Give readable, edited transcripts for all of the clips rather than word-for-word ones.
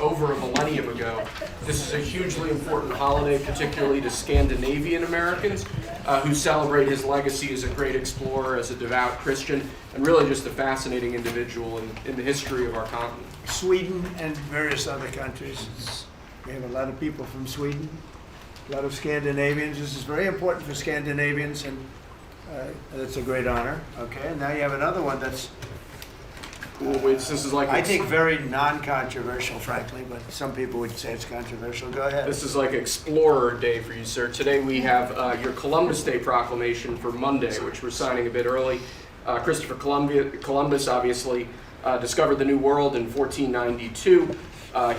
over a millennium ago. This is a hugely important holiday, particularly to Scandinavian Americans who celebrate his legacy as a great explorer, as a devout Christian, and really just a fascinating individual in the history of our continent. Sweden and various other countries. We have a lot of people from Sweden, a lot of Scandinavians. This is very important for Scandinavians, and it's a great honor. Okay, and now you have another one that's, This is like I think, very non-controversial, frankly, but some people would say it's controversial. Go ahead. This is like Explorer Day for you, sir. Today we have your Columbus Day proclamation for Monday, which we're signing a bit early. Christopher Columbus obviously discovered the New World in 1492.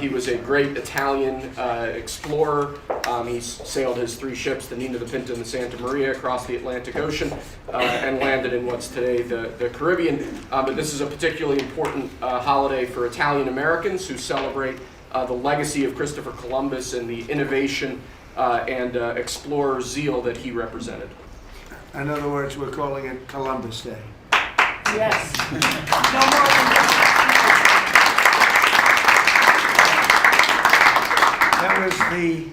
He was a great Italian explorer. He sailed his 3 ships, the Nina, the Pinta, and the Santa Maria, across the Atlantic Ocean and landed in what's today the Caribbean. But this is a particularly important holiday for Italian Americans who celebrate the legacy of Christopher Columbus and the innovation and explorer zeal that he represented. In other words, we're calling it Columbus Day. Yes. No more than That was the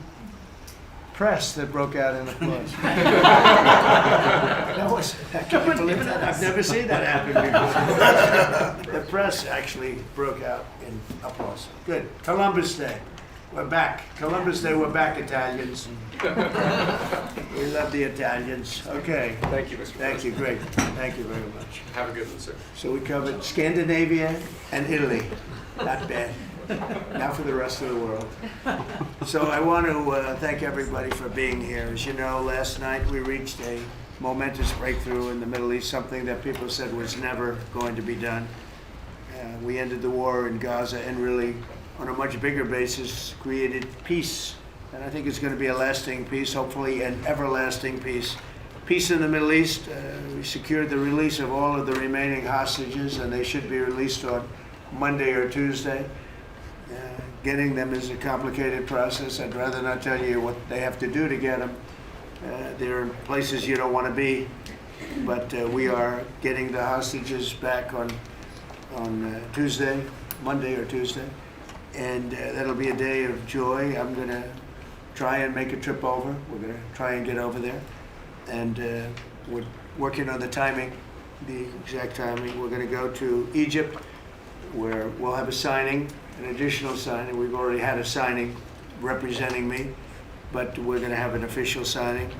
press that broke out in applause. Can you believe that? I've never seen that happen before. The press actually broke out in applause. Good. Columbus Day. We're back. Columbus Day, we're back, Italians. We love the Italians. Okay. Thank you, Mr. Thank you. Great. Thank you very much. Have a good one, sir. So we covered Scandinavia and Italy. Not bad. Now for the rest of the world. So I want to thank everybody for being here. As you know, last night we reached a momentous breakthrough in the Middle East, something that people said was never going to be done. We ended the war in Gaza and really, on a much bigger basis, created peace. And I think it's going to be a lasting peace, hopefully an everlasting peace. Peace in the Middle East. We secured the release of all of the remaining hostages, and they should be released on Monday or Tuesday. Getting them is a complicated process. I'd rather not tell you what they have to do to get them. They're in places you don't want to be, but we are getting the hostages back on Tuesday, Monday or Tuesday, and that'll be a day of joy. I'm going to try and make a trip over. We're going to try and get over there, and we're working on the timing, the exact timing. We're going to go to Egypt, where we'll have a signing, an additional signing. We've already had a signing representing me, but we're going to have an official signing.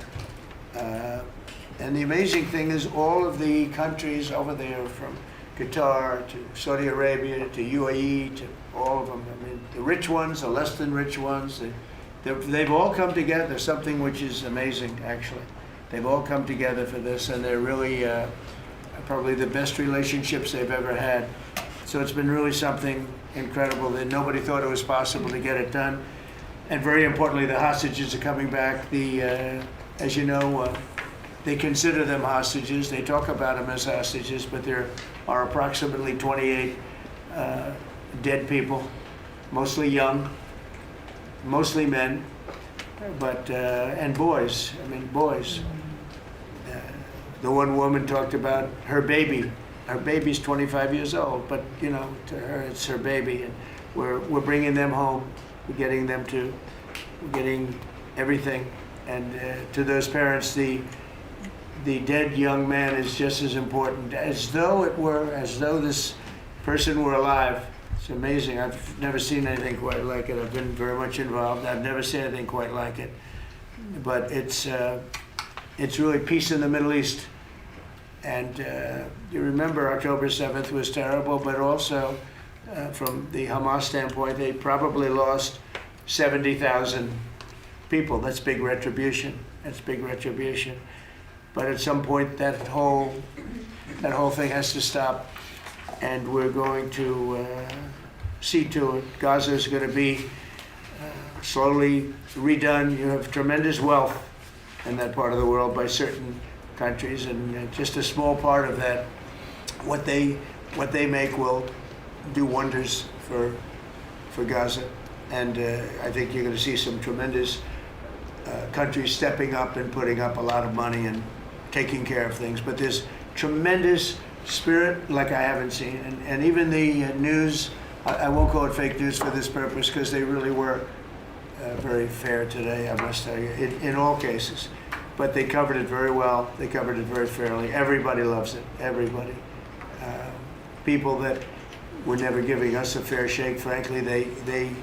And the amazing thing is all of the countries over there, from Qatar to Saudi Arabia to UAE to all of them, I mean, the rich ones, the less than rich ones, they've all come together, something which is amazing, actually. They've all come together for this, and they're really probably the best relationships they've ever had. So it's been really something incredible that nobody thought it was possible to get it done. And very importantly, the hostages are coming back. As you know, they consider them hostages. They talk about them as hostages, but there are approximately 28 dead people, mostly young, mostly men, but and boys. I mean, boys. The one woman talked about her baby. Her baby's 25 years old, but you know, to her it's her baby, and we're bringing them home. We're getting everything, and to those parents, the dead young man is just as important as though this person were alive. It's amazing. I've never seen anything quite like it. I've been very much involved. I've never seen anything quite like it. But it's really peace in the Middle East. And you remember October 7th was terrible, but also from the Hamas standpoint, they probably lost 70,000 people. That's big retribution. That's big retribution. But at some point, that whole thing has to stop, and we're going to see to it. Gaza is going to be slowly redone. You have tremendous wealth in that part of the world by certain countries, and just a small part of that, what they make will do wonders for Gaza. And I think you're going to see some tremendous countries stepping up and putting up a lot of money and taking care of things. But there's tremendous spirit like I haven't seen, and even the news I won't call it fake news for this purpose because they really were very fair today, I must tell you, in all cases. But they covered it very well. They covered it very fairly. Everybody loves it. Everybody. People that were never giving us a fair shake, frankly, they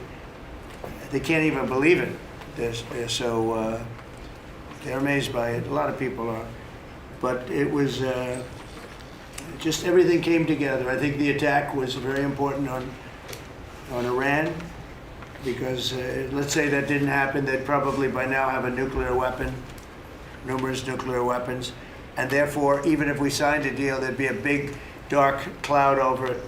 can't even believe it. They're so they're amazed by it. A lot of people are. But it was just everything came together. I think the attack was very important on Iran because let's say that didn't happen, they'd probably by now have a nuclear weapon, numerous nuclear weapons, and therefore even if we signed a deal, there'd be a big dark cloud over it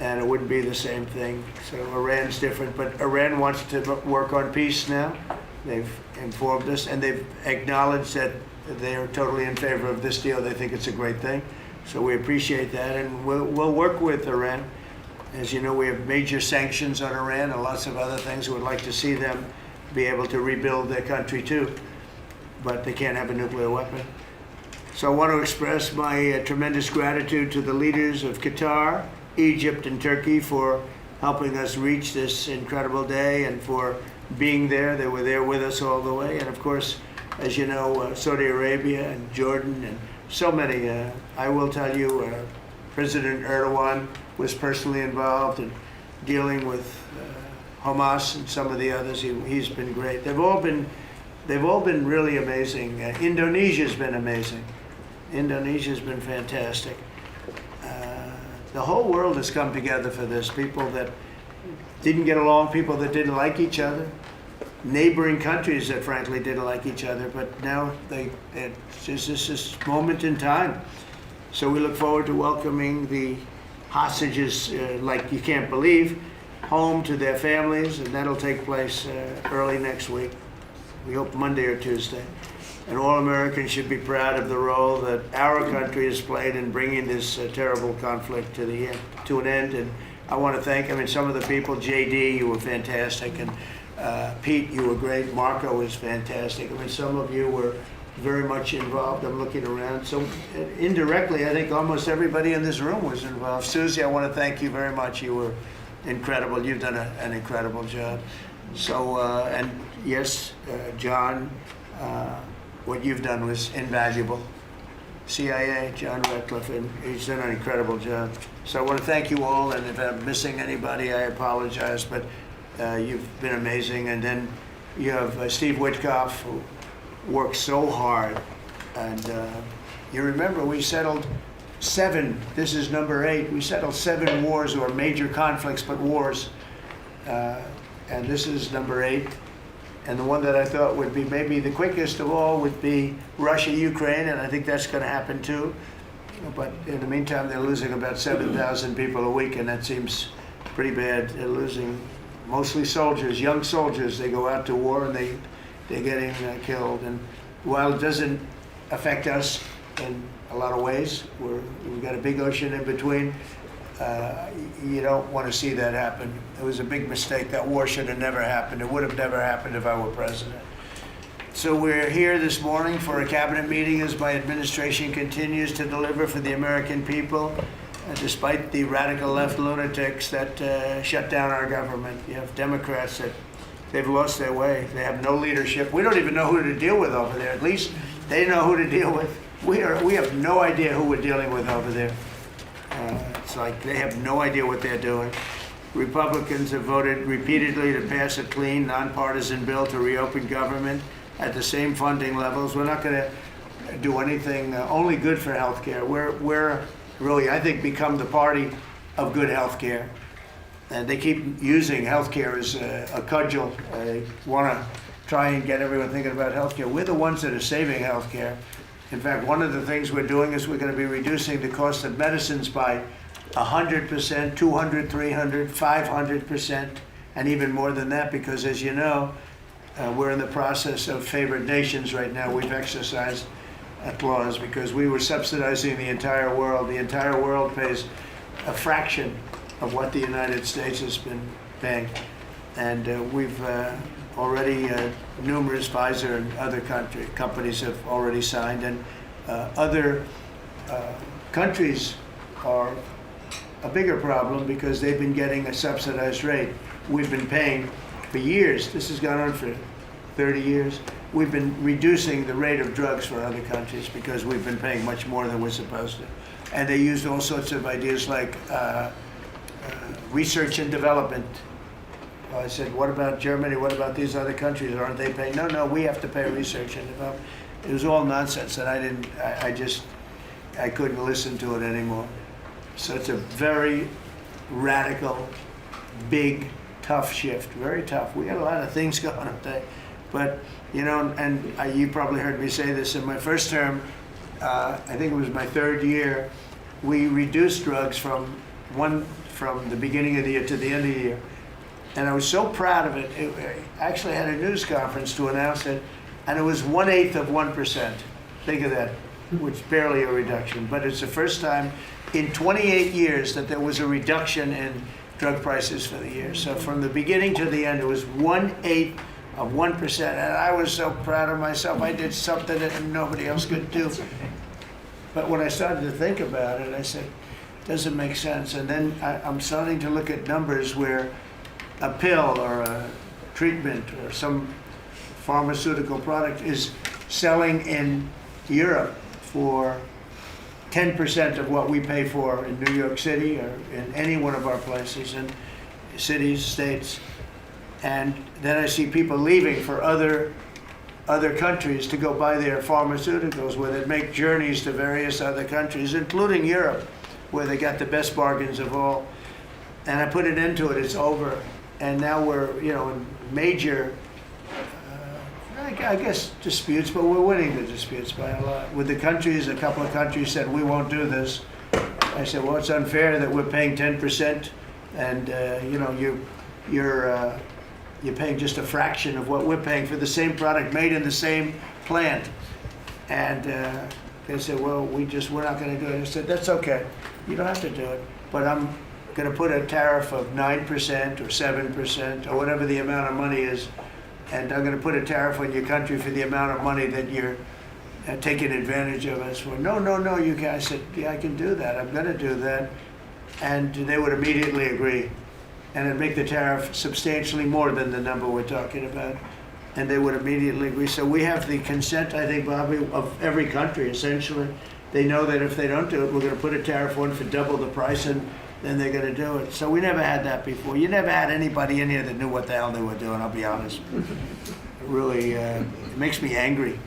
and it wouldn't be the same thing. So Iran's different, but Iran wants to work on peace now. They've informed us and they've acknowledged that they are totally in favor of this deal. They think it's a great thing. So we appreciate that, and we'll work with Iran. As you know, we have major sanctions on Iran and lots of other things. We would like to see them be able to rebuild their country too, but they can't have a nuclear weapon. So I want to express my tremendous gratitude to the leaders of Qatar, Egypt, and Turkey for helping us reach this incredible day and for being there. They were there with us all the way. And of course, as you know, Saudi Arabia and Jordan and so many. I will tell you, President Erdogan was personally involved in dealing with Hamas and some of the others. He's been great. They've all been really amazing. Indonesia's been amazing. Indonesia's been fantastic. The whole world has come together for this. People that didn't get along, people that didn't like each other, neighboring countries that frankly didn't like each other, but now it's just this moment in time. So we look forward to welcoming the hostages like you can't believe home to their families, and that'll take place early next week. We hope Monday or Tuesday. And all Americans should be proud of the role that our country has played in bringing this terrible conflict to an end. And I want to thank, some of the people, JD, you were fantastic, and Pete, you were great. Marco was fantastic. Some of you were very much involved. I'm looking around. So indirectly, I think almost everybody in this room was involved. Susie, I want to thank you very much. You were incredible. You've done an incredible job. So, and yes, John, what you've done was invaluable. CIA, John Ratcliffe, and he's done an incredible job. So I want to thank you all, and if I'm missing anybody, I apologize, but you've been amazing. And then you have Steve Witkoff, who worked so hard. And you remember we settled 7, this is number 8, we settled 7 wars or major conflicts, but wars. And this is number 8. And the one that I thought would be maybe the quickest of all would be Russia-Ukraine, and I think that's going to happen too. But in the meantime, they're losing about 7,000 people a week, and that seems pretty bad. They're losing mostly soldiers, young soldiers. They go out to war, and they're getting killed. And while it doesn't affect us in a lot of ways, we've got a big ocean in between, you don't want to see that happen. It was a big mistake. That war should have never happened. It would have never happened if I were president. So we're here this morning for a cabinet meeting as my administration continues to deliver for the American people, despite the radical left lunatics that shut down our government. You have Democrats that they've lost their way. They have no leadership. We don't even know who to deal with over there. At least they know who to deal with. We have no idea who we're dealing with over there. It's like they have no idea what they're doing. Republicans have voted repeatedly to pass a clean, nonpartisan bill to reopen government at the same funding levels. We're not going to do anything only good for health care. We're really, I think, become the party of good health care. And they keep using health care as a cudgel. They want to try and get everyone thinking about health care. We're the ones that are saving health care. In fact, one of the things we're doing is we're going to be reducing the cost of medicines by 100%, 200, 300, 500%, and even more than that, because as you know, we're in the process of favored nations right now. We've exercised a clause because we were subsidizing the entire world. The entire world pays a fraction of what the United States has been paying. And we've already, numerous Pfizer and other companies have already signed, and other countries are a bigger problem because they've been getting a subsidized rate. We've been paying for years. This has gone on for 30 years. We've been reducing the rate of drugs for other countries because we've been paying much more than we're supposed to. And they used all sorts of ideas like research and development. I said, what about Germany? What about these other countries? Aren't they paying? No, we have to pay research and development. It was all nonsense, and I couldn't listen to it anymore. So it's a very radical, big, tough shift. Very tough. We got a lot of things going on today. But, you know, and you probably heard me say this in my first term, I think it was my third year, we reduced drugs from the beginning of the year to the end of the year. And I was so proud of it. I actually had a news conference to announce it, and it was 1/8 of 1%. Think of that, which is barely a reduction. But it's the first time in 28 years that there was a reduction in drug prices for the year. So from the beginning to the end, it was 1/8 of 1%. And I was so proud of myself. I did something that nobody else could do. But when I started to think about it, I said, doesn't make sense. And then I'm starting to look at numbers where a pill or a treatment or some pharmaceutical product is selling in Europe for 10% of what we pay for in New York City or in any one of our places, in cities, states. And then I see people leaving for other countries to go buy their pharmaceuticals, where they make journeys to various other countries, including Europe, where they got the best bargains of all. And I put an end to it. It's over. And now we're, you know, in major, I guess, disputes, but we're winning the disputes by a lot. With the countries, a couple of countries said, we won't do this. I said, well, it's unfair that we're paying 10%, and, you know, you're paying just a fraction of what we're paying for the same product made in the same plant. And they said, well, we're not going to do it. I said, that's okay. You don't have to do it. But I'm going to put a tariff of 9% or 7% or whatever the amount of money is, and I'm going to put a tariff on your country for the amount of money that you're taking advantage of us for. No, you can't. I said, yeah, I can do that. I'm going to do that. And they would immediately agree. And it'd make the tariff substantially more than the number we're talking about. And they would immediately agree. So we have the consent, I think, Bobby, of every country, essentially. They know that if they don't do it, we're going to put a tariff on for double the price, and then they're going to do it. So we never had that before. You never had anybody in here that knew what the hell they were doing, I'll be honest. It really it makes me angry.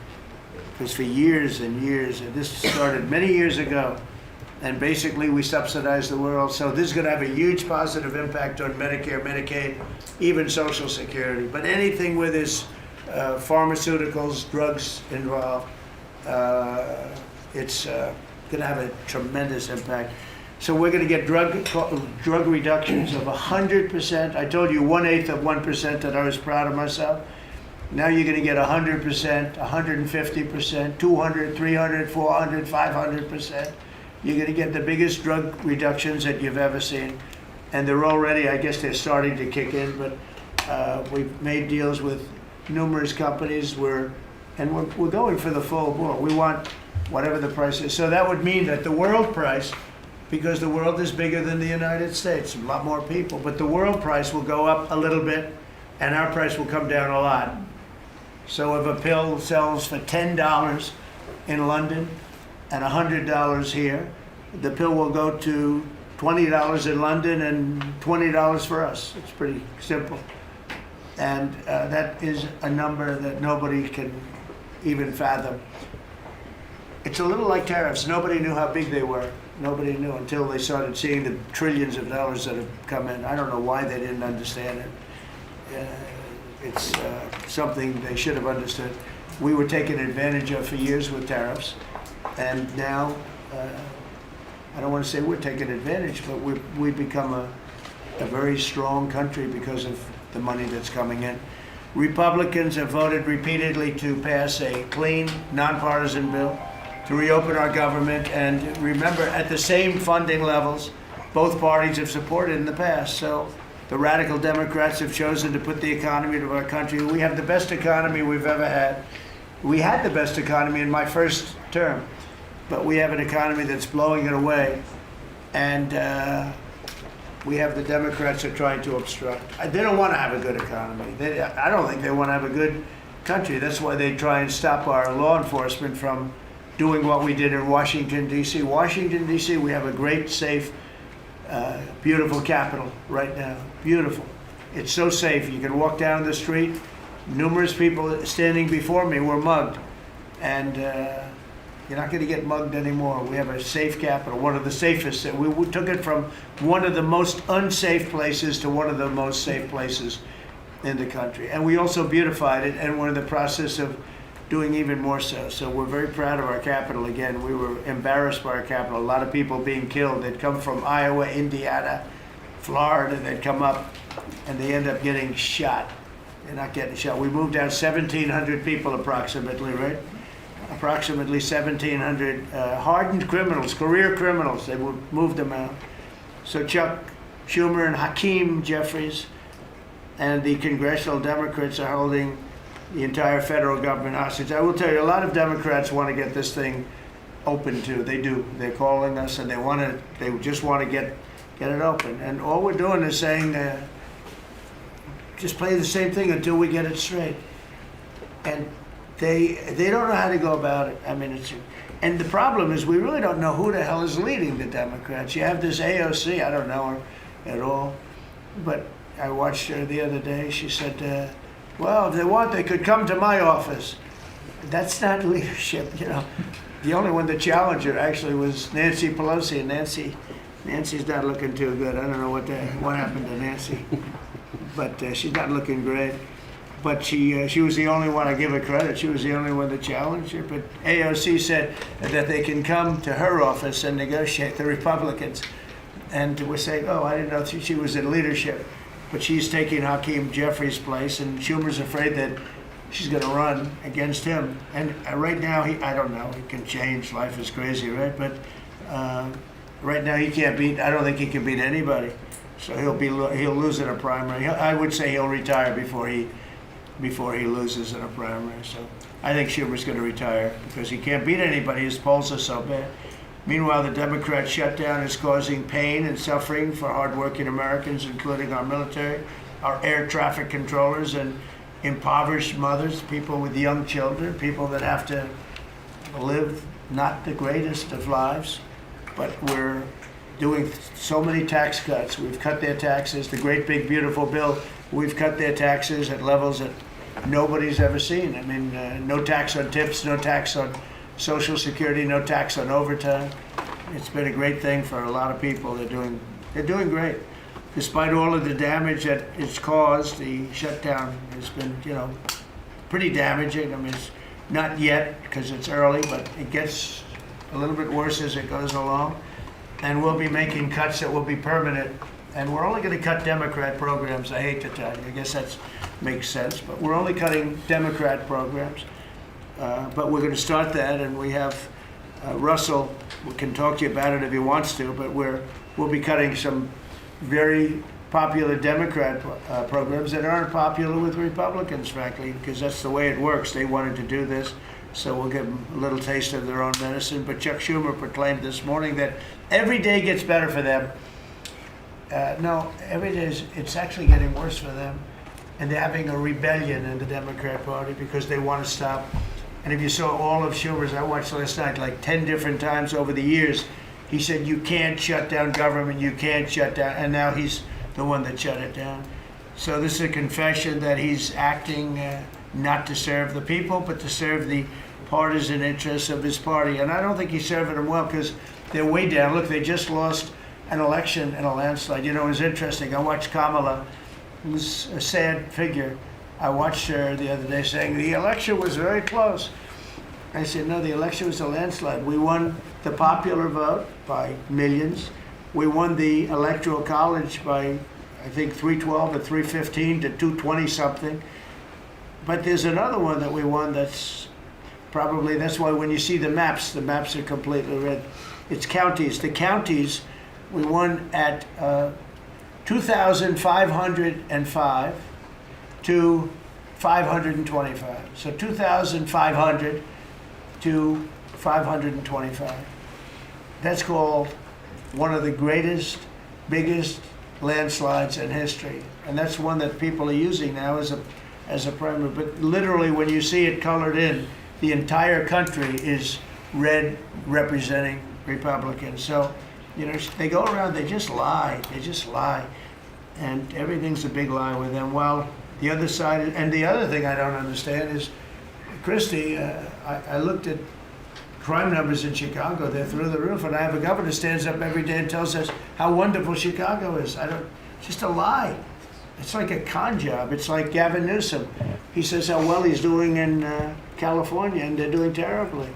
Because for years and years, and this started many years ago, and basically we subsidize the world. So this is going to have a huge positive impact on Medicare, Medicaid, even Social Security. But anything where there's pharmaceuticals, drugs involved, it's going to have a tremendous impact. So we're going to get drug reductions of 100%. I told you 1/8 of 1% that I was proud of myself. Now you're going to get 100%, 150%, 200, 300, 400, 500%. You're going to get the biggest drug reductions that you've ever seen. And they're already, I guess they're starting to kick in, but we've made deals with numerous companies and we're going for the full board. We want whatever the price is. So that would mean that the world price, because the world is bigger than the United States, a lot more people, but the world price will go up a little bit and our price will come down a lot. So if a pill sells for $10 in London and $100 here, the pill will go to $20 in London and $20 for us. It's pretty simple. And that is a number that nobody can even fathom. It's a little like tariffs. Nobody knew how big they were. Nobody knew until they started seeing the trillions of dollars that have come in. I don't know why they didn't understand it. It's something they should have understood. We were taken advantage of for years with tariffs, and now, I don't want to say we're taking advantage, but we've become a very strong country because of the money that's coming in. Republicans have voted repeatedly to pass a clean, nonpartisan bill to reopen our government, and remember, at the same funding levels, both parties have supported in the past. So the radical Democrats have chosen to put the economy of our country. We have the best economy we've ever had. We had the best economy in my first term, but we have an economy that's blowing it away. And we have the Democrats are trying to obstruct. They don't want to have a good economy. I don't think they want to have a good country. That's why they try and stop our law enforcement from doing what we did in Washington, D.C. Washington, D.C., we have a great, safe, beautiful capital right now. Beautiful. It's so safe. You can walk down the street. Numerous people standing before me were mugged. And you're not going to get mugged anymore. We have a safe capital, one of the safest. We took it from one of the most unsafe places to one of the most safe places in the country. And we also beautified it, and we're in the process of doing even more so. So we're very proud of our capital. Again, we were embarrassed by our capital. A lot of people being killed. They'd come from Iowa, Indiana, Florida. They'd come up, and they end up getting shot. They're not getting shot. We moved out 1,700 people approximately, right? Approximately 1,700 hardened criminals, career criminals. They moved them out. So Chuck Schumer and Hakeem Jeffries and the congressional Democrats are holding the entire federal government hostage. I will tell you, a lot of Democrats want to get this thing open too. They do. They're calling us, and they just want to get it open. And all we're doing is saying, just play the same thing until we get it straight. And they don't know how to go about it. I mean, and the problem is we really don't know who the hell is leading the Democrats. You have this AOC, I don't know her at all, but I watched her the other day. She said, well, if they want, they could come to my office. That's not leadership, you know. The only one that challenged her actually was Nancy Pelosi, and Nancy's not looking too good. I don't know what happened to Nancy, but she's not looking great. But she was the only one, I give her credit, she was the only one that challenged her. But AOC said that they can come to her office and negotiate, the Republicans. And we're saying, oh, I didn't know she was in leadership. But she's taking Hakeem Jeffries' place, and Schumer's afraid that she's going to run against him. And right now, I don't know, it can change, life is crazy, right? But right now he can't beat, I don't think he can beat anybody. So he'll lose in a primary. I would say he'll retire before he loses in a primary. So I think Schumer's going to retire because he can't beat anybody. His polls are so bad. Meanwhile, the Democrat shutdown is causing pain and suffering for hardworking Americans, including our military, our air traffic controllers, and impoverished mothers, people with young children, people that have to live not the greatest of lives. But we're doing so many tax cuts. We've cut their taxes. The great big beautiful bill, we've cut their taxes at levels that nobody's ever seen. I mean, no tax on tips, no tax on Social Security, no tax on overtime. It's been a great thing for a lot of people. They're doing great. Despite all of the damage that it's caused, the shutdown has been, pretty damaging. I mean, it's not yet because it's early, but it gets a little bit worse as it goes along. And we'll be making cuts that will be permanent. And we're only going to cut Democrat programs. I hate to tell you. I guess that makes sense. But we're only cutting Democrat programs. But we're going to start that. And we have Russell, we can talk to you about it if he wants to. But we'll be cutting some very popular Democrat programs that aren't popular with Republicans, frankly, because that's the way it works. They wanted to do this. So we'll give them a little taste of their own medicine. But Chuck Schumer proclaimed this morning that every day gets better for them. No, every day it's actually getting worse for them. And they're having a rebellion in the Democrat Party because they want to stop. And if you saw all of Schumer's, I watched last night like 10 different times over the years, he said, you can't shut down government, you can't shut down. And now he's the one that shut it down. So this is a confession that he's acting not to serve the people, but to serve the partisan interests of his party. And I don't think he's serving them well because they're way down. Look, they just lost an election in a landslide. It was interesting. I watched Kamala, who's a sad figure. I watched her the other day saying the election was very close. I said, no, the election was a landslide. We won the popular vote by millions. We won the Electoral College by, I think, 312 or 315 to 220 something. But there's another one that we won that's why when you see the maps are completely red. It's counties. The counties, we won at 2,505 to 525. So 2,500 to 525. That's called one of the greatest, biggest landslides in history. And that's one that people are using now as a primer. But literally, when you see it colored in, the entire country is red representing Republicans. So, you know, they go around, they just lie. They just lie. And everything's a big lie with them. While the other side, and the other thing I don't understand is, Christie, I looked at crime numbers in Chicago. They're through the roof. And I have a governor who stands up every day and tells us how wonderful Chicago is. Just a lie. It's like a con job. It's like Gavin Newsom. He says how well he's doing in California, and they're doing terribly.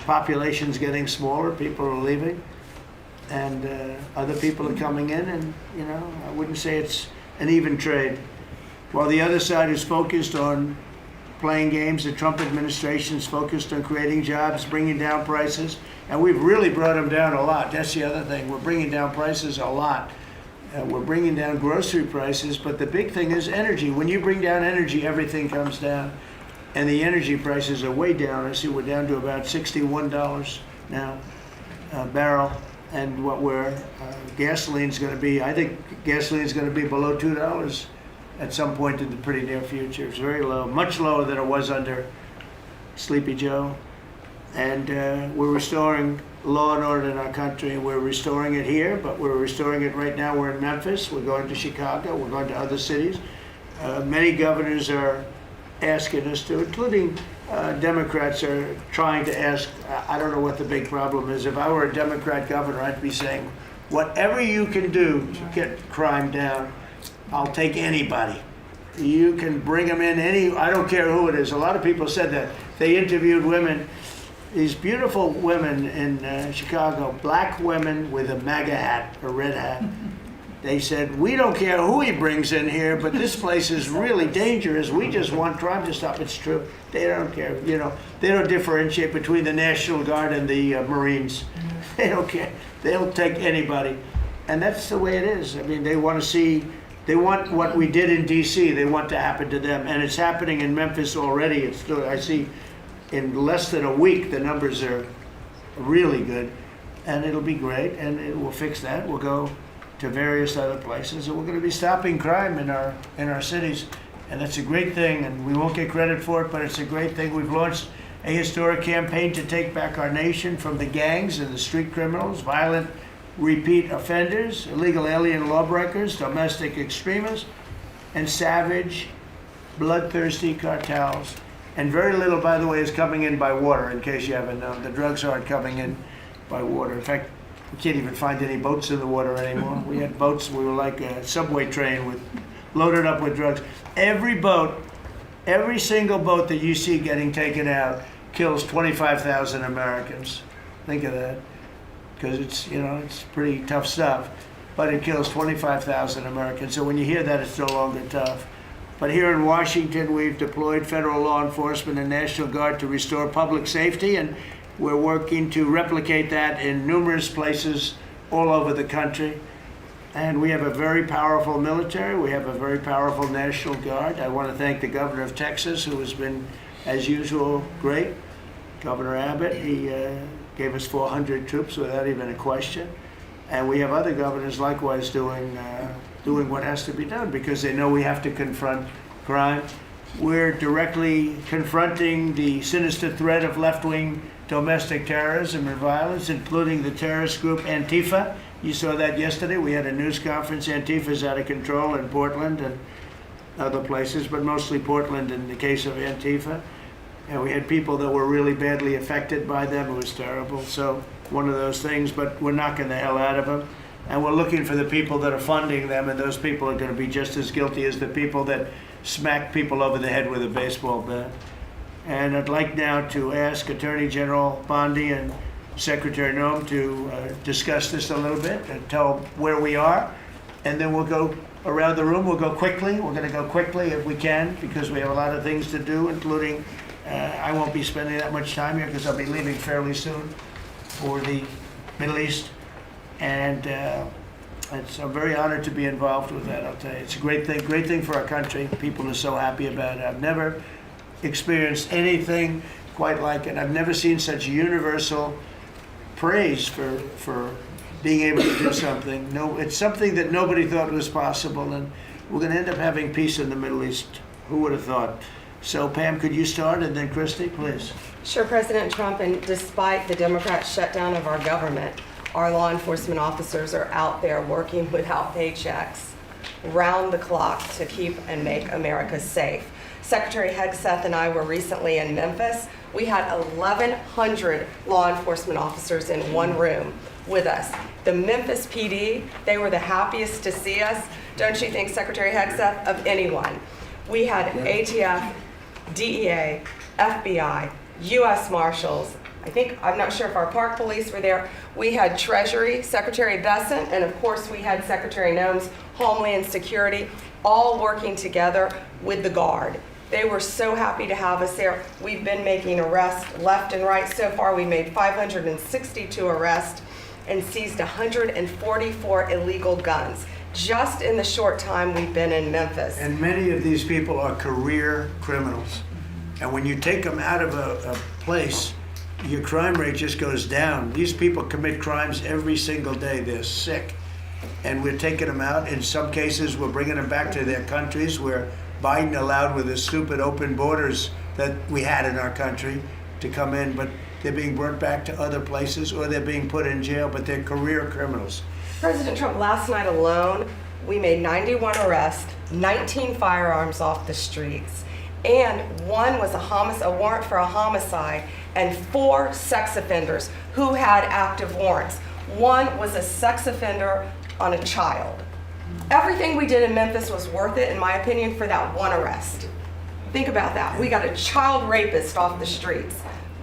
Population's getting smaller. People are leaving. And other people are coming in, and, you know, I wouldn't say it's an even trade. While the other side is focused on playing games, the Trump administration is focused on creating jobs, bringing down prices, and we've really brought them down a lot. That's the other thing. We're bringing down prices a lot. We're bringing down grocery prices, but the big thing is energy. When you bring down energy, everything comes down, and the energy prices are way down. I see we're down to about $61 now a barrel. And what gasoline's going to be, I think gasoline's going to be below $2 at some point in the pretty near future. It's very low, much lower than it was under Sleepy Joe. And we're restoring law and order in our country. We're restoring it here, but we're restoring it right now. We're in Memphis. We're going to Chicago. We're going to other cities. Many governors are asking us to, including Democrats are trying to ask. I don't know what the big problem is. If I were a Democrat governor, I'd be saying, whatever you can do to get crime down, I'll take anybody. You can bring them in I don't care who it is. A lot of people said that. They interviewed women, these beautiful women in Chicago, black women with a MAGA hat, a red hat. They said, we don't care who he brings in here, but this place is really dangerous. We just want crime to stop. It's true. They don't care. You know, they don't differentiate between the National Guard and the Marines. They don't care. They'll take anybody. And that's the way it is. I mean, they want what we did in D.C., they want to happen to them. And it's happening in Memphis already. I see in less than a week, the numbers are really good. And it'll be great, and it will fix that. We'll go to various other places, and we're going to be stopping crime in our cities, and that's a great thing, and we won't get credit for it, but it's a great thing. We've launched a historic campaign to take back our nation from the gangs and the street criminals, violent repeat offenders, illegal alien lawbreakers, domestic extremists, and savage, bloodthirsty cartels. And very little, by the way, is coming in by water, in case you haven't known. The drugs aren't coming in by water. In fact, we can't even find any boats in the water anymore. We had boats, we were like a subway train loaded up with drugs. Every single boat that you see getting taken out kills 25,000 Americans. Think of that. Because it's pretty tough stuff. But it kills 25,000 Americans. So when you hear that, it's no longer tough. But here in Washington, we've deployed federal law enforcement and National Guard to restore public safety, and we're working to replicate that in numerous places all over the country. And we have a very powerful military. We have a very powerful National Guard. I want to thank the governor of Texas, who has been, as usual, great. Governor Abbott, he gave us 400 troops without even a question. And we have other governors likewise doing what has to be done, because they know we have to confront crime. We're directly confronting the sinister threat of left-wing domestic terrorism and violence, including the terrorist group Antifa. You saw that yesterday. We had a news conference. Antifa's out of control in Portland and other places, but mostly Portland in the case of Antifa. And we had people that were really badly affected by them. It was terrible. So one of those things, but we're knocking the hell out of them. And we're looking for the people that are funding them, and those people are going to be just as guilty as the people that smack people over the head with a baseball bat. And I'd like now to ask Attorney General Bondi and Secretary Noem to discuss this a little bit and tell where we are. And then we'll go around the room. We'll go quickly. We're going to go quickly if we can, because we have a lot of things to do, including I won't be spending that much time here because I'll be leaving fairly soon for the Middle East. And I'm very honored to be involved with that, I'll tell you. It's a great thing for our country. People are so happy about it. I've never experienced anything quite like it. I've never seen such universal praise for being able to do something. No, it's something that nobody thought was possible, and we're going to end up having peace in the Middle East. Who would have thought? So Pam, could you start, and then Christy, please. Sure, President Trump, and despite the Democrat shutdown of our government, our law enforcement officers are out there working without paychecks, round the clock, to keep and make America safe. Secretary Hegseth and I were recently in Memphis. We had 1,100 law enforcement officers in one room with us. The Memphis PD, they were the happiest to see us, don't you think, Secretary Hegseth, of anyone. We had ATF, DEA, FBI, U.S. Marshals. I'm not sure if our park police were there. We had Treasury, Secretary Bessent, and of course we had Secretary Noem's Homeland Security, all working together with the Guard. They were so happy to have us there. We've been making arrests left and right. So far, we made 562 arrests and seized 144 illegal guns, just in the short time we've been in Memphis. And many of these people are career criminals. And when you take them out of a place, your crime rate just goes down. These people commit crimes every single day. They're sick. And we're taking them out. In some cases, we're bringing them back to their countries where Biden allowed, with the stupid open borders that we had in our country, to come in. But they're being brought back to other places, or they're being put in jail, but they're career criminals. President Trump, last night alone, we made 91 arrests, 19 firearms off the streets, and one was a warrant for a homicide, and 4 sex offenders who had active warrants. One was a sex offender on a child. Everything we did in Memphis was worth it, in my opinion, for that one arrest. Think about that. We got a child rapist off the streets,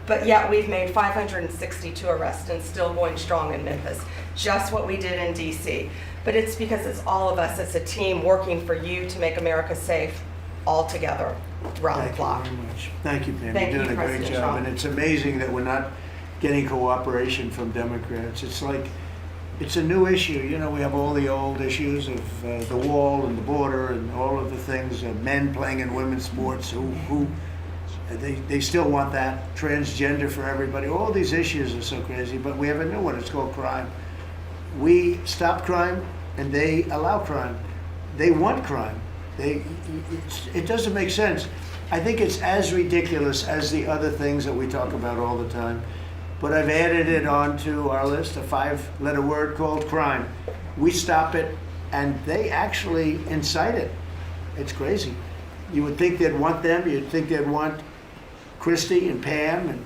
but yet we've made 562 arrests and still going strong in Memphis. Just what we did in DC. But it's because it's all of us as a team working for you to make America safe, all together, round the clock. Thank you very much. Thank you, Pam. Thank You're you, doing a great President job. Trump. And it's amazing that we're not getting cooperation from Democrats. It's like, it's a new issue. You know, we have all the old issues of the wall and the border and all of the things, men playing in women's sports they still want that, transgender for everybody. All these issues are so crazy, but we have a new one. It's called crime. We stop crime and they allow crime. They want crime. It doesn't make sense. I think it's as ridiculous as the other things that we talk about all the time. But I've added it onto our list, a 5-letter word called crime. We stop it, and they actually incite it. It's crazy. You would think they'd want them. You'd think they'd want Christy and Pam and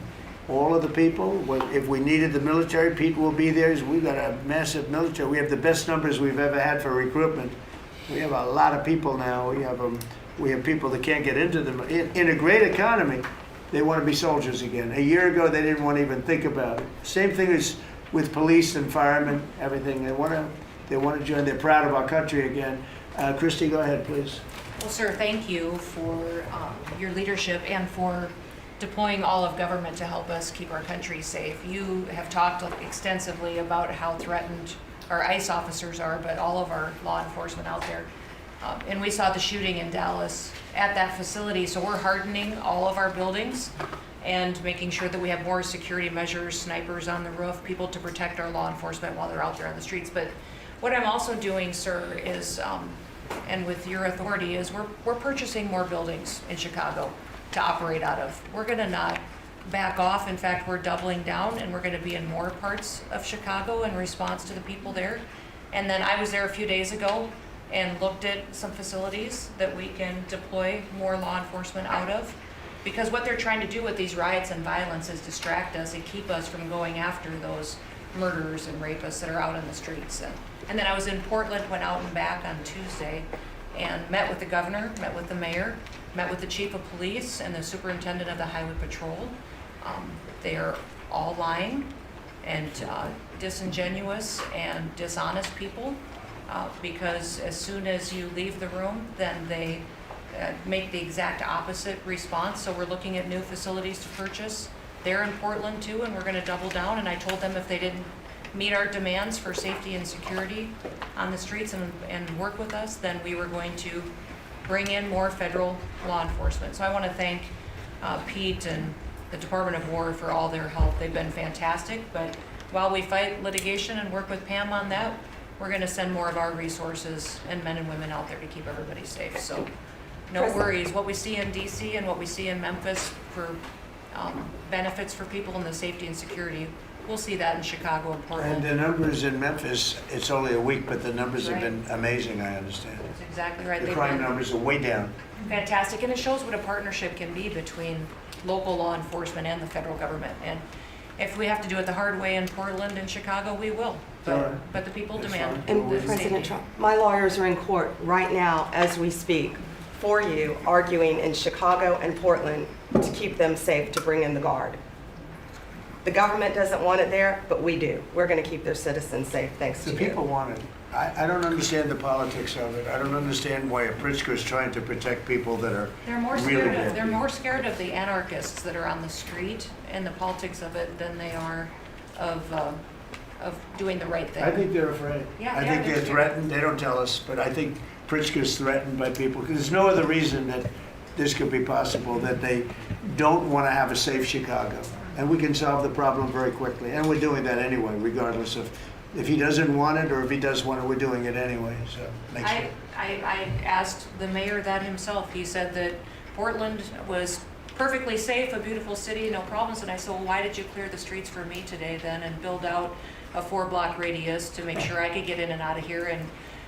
all of the people. Well, if we needed the military, Pete will be there. We've got a massive military. We have the best numbers we've ever had for recruitment. We have a lot of people now. We have people that can't get into them. In a great economy, they want to be soldiers again. A year ago, they didn't want to even think about it. Same thing as with police and firemen, everything. They want to join. They're proud of our country again. Christy, go ahead, please. Well, sir, thank you for your leadership and for deploying all of government to help us keep our country safe. You have talked extensively about how threatened our ICE officers are, but all of our law enforcement out there. And we saw the shooting in Dallas at that facility, so we're hardening all of our buildings and making sure that we have more security measures, snipers on the roof, people to protect our law enforcement while they're out there on the streets. But what I'm also doing, sir, is, and with your authority, is we're purchasing more buildings in Chicago to operate out of. We're gonna not back off. In fact, we're doubling down, and we're gonna be in more parts of Chicago in response to the people there. And then I was there a few days ago and looked at some facilities that we can deploy more law enforcement out of. Because what they're trying to do with these riots and violence is distract us and keep us from going after those murderers and rapists that are out in the streets. And then I was in Portland, went out and back on Tuesday, and met with the governor, met with the mayor, met with the chief of police and the superintendent of the highway patrol. They are all lying and disingenuous and dishonest people. Because as soon as you leave the room, then they make the exact opposite response. So we're looking at new facilities to purchase. They're in Portland too, and we're gonna double down. And I told them if they didn't meet our demands for safety and security on the streets and work with us, then we were going to bring in more federal law enforcement. So I wanna thank Pete and the Department of War for all their help. They've been fantastic, but while we fight litigation and work with Pam on that, we're going to send more of our resources and men and women out there to keep everybody safe. So no worries. What we see in DC and what we see in Memphis for benefits for people in the safety and security, we'll see that in Chicago and Portland. And the numbers in Memphis, it's only a week, but the numbers have been amazing, I understand. That's exactly right. The They've crime been numbers are way down. fantastic, and it shows what a partnership can be between local law enforcement and the federal government. And if we have to do it the hard way in Portland and Chicago, we will. But the people That's demand. fine. And the President safety. Trump, my lawyers are in court right now as we speak for you, arguing in Chicago and Portland to keep them safe, to bring in the guard. The government doesn't want it there, but we do. We're going to keep their citizens safe, thanks to The you. people want it. I don't understand the politics of it. I don't understand why a Pritzker is trying to protect people that are They're more really scared of, bad. they're more scared of the anarchists that are on the street and the politics of it than they are of doing the right thing. I think they're afraid. Yeah, I yeah, think they're they're scared. threatened. They don't tell us, but I think Pritzker's threatened by people. Because there's no other reason that this could be possible, that they don't want to have a safe Chicago. And we can solve the problem very quickly. And we're doing that anyway, regardless of if he doesn't want it or if he does want it, we're doing it anyway. So make sure. I asked the mayor that himself. He said that Portland was perfectly safe, a beautiful city, no problems. And I said, well, why did you clear the streets for me today then and build out a 4-block radius to make sure I could get in and out of here?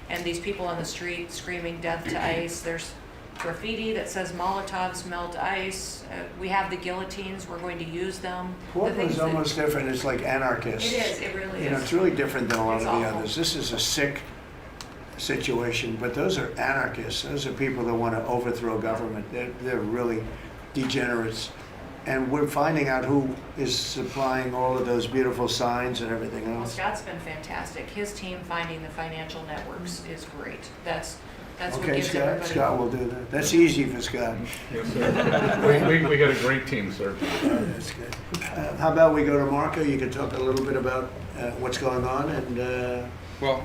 And these people on the street screaming death to ICE. There's graffiti that says Molotovs melt ice. We have the guillotines. We're going to use them. Portland's almost different. It's like anarchists. It is. It really You know, is. it's really different than a lot It's of the awful. others. This is a sick situation, but those are anarchists. Those are people that want to overthrow government. They're really degenerates. And we're finding out who is supplying all of those beautiful signs and everything Well, else. Scott's been fantastic. His team finding the financial networks is great. That's what Okay, gives Scott, everybody. Scott will do that. That's easy for Scott. Yes, sir. We got a great team, sir. That's good. How about we go to Marco? You can talk a little bit about what's going on and Well,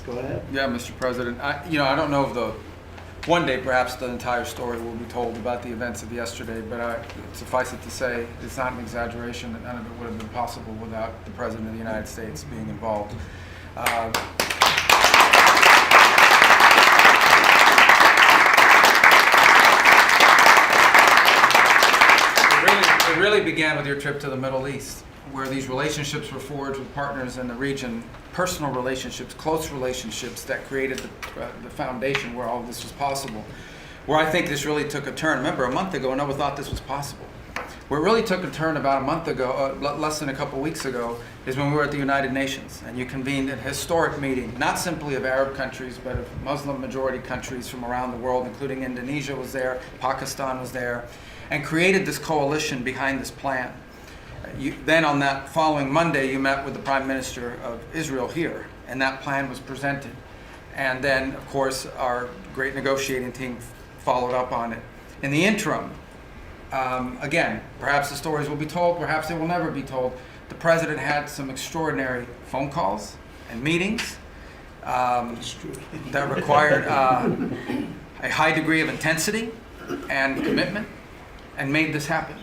go ahead. yeah, Mr. President. I don't know if one day perhaps the entire story will be told about the events of yesterday, but suffice it to say, it's not an exaggeration that none of it would have been possible without the President of the United States being involved. It really began with your trip to the Middle East, where these relationships were forged with partners in the region, personal relationships, close relationships that created the foundation where all of this was possible. Where I think this really took a turn. Remember, a month ago, no one thought this was possible. Where it really took a turn about a month ago, less than a couple weeks ago, is when we were at the United Nations and you convened a historic meeting, not simply of Arab countries, but of Muslim majority countries from around the world, including Indonesia was there, Pakistan was there, and created this coalition behind this plan. Then on that following Monday, you met with the Prime Minister of Israel here, and that plan was presented. And then, of course, our great negotiating team followed up on it. In the interim, again, perhaps the stories will be told, perhaps they will never be told. The President had some extraordinary phone calls and meetings that required a high degree of intensity and commitment, and made this happen.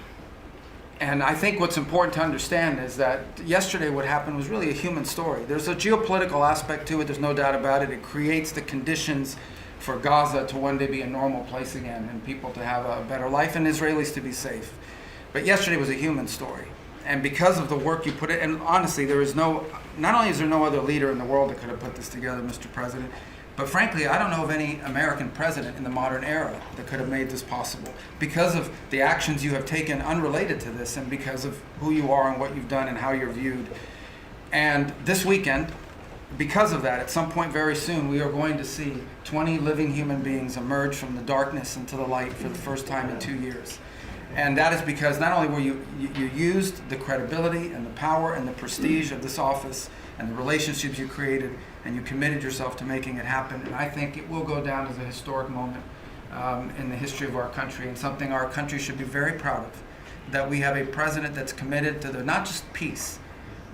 And I think what's important to understand is that yesterday what happened was really a human story. There's a geopolitical aspect to it, there's no doubt about it. It creates the conditions for Gaza to one day be a normal place again and people to have a better life and Israelis to be safe. But yesterday was a human story. And because of the work you put in, and honestly, not only is there no other leader in the world that could have put this together, Mr. President, but frankly, I don't know of any American president in the modern era that could have made this possible because of the actions you have taken unrelated to this and because of who you are and what you've done and how you're viewed. And this weekend, because of that, at some point very soon, we are going to see 20 living human beings emerge from the darkness into the light for the first time in 2 years. And that is because not only were you used the credibility and the power and the prestige of this office and the relationships you created, and you committed yourself to making it happen. And I think it will go down as a historic moment in the history of our country, and something our country should be very proud of, that we have a president that's committed to not just peace,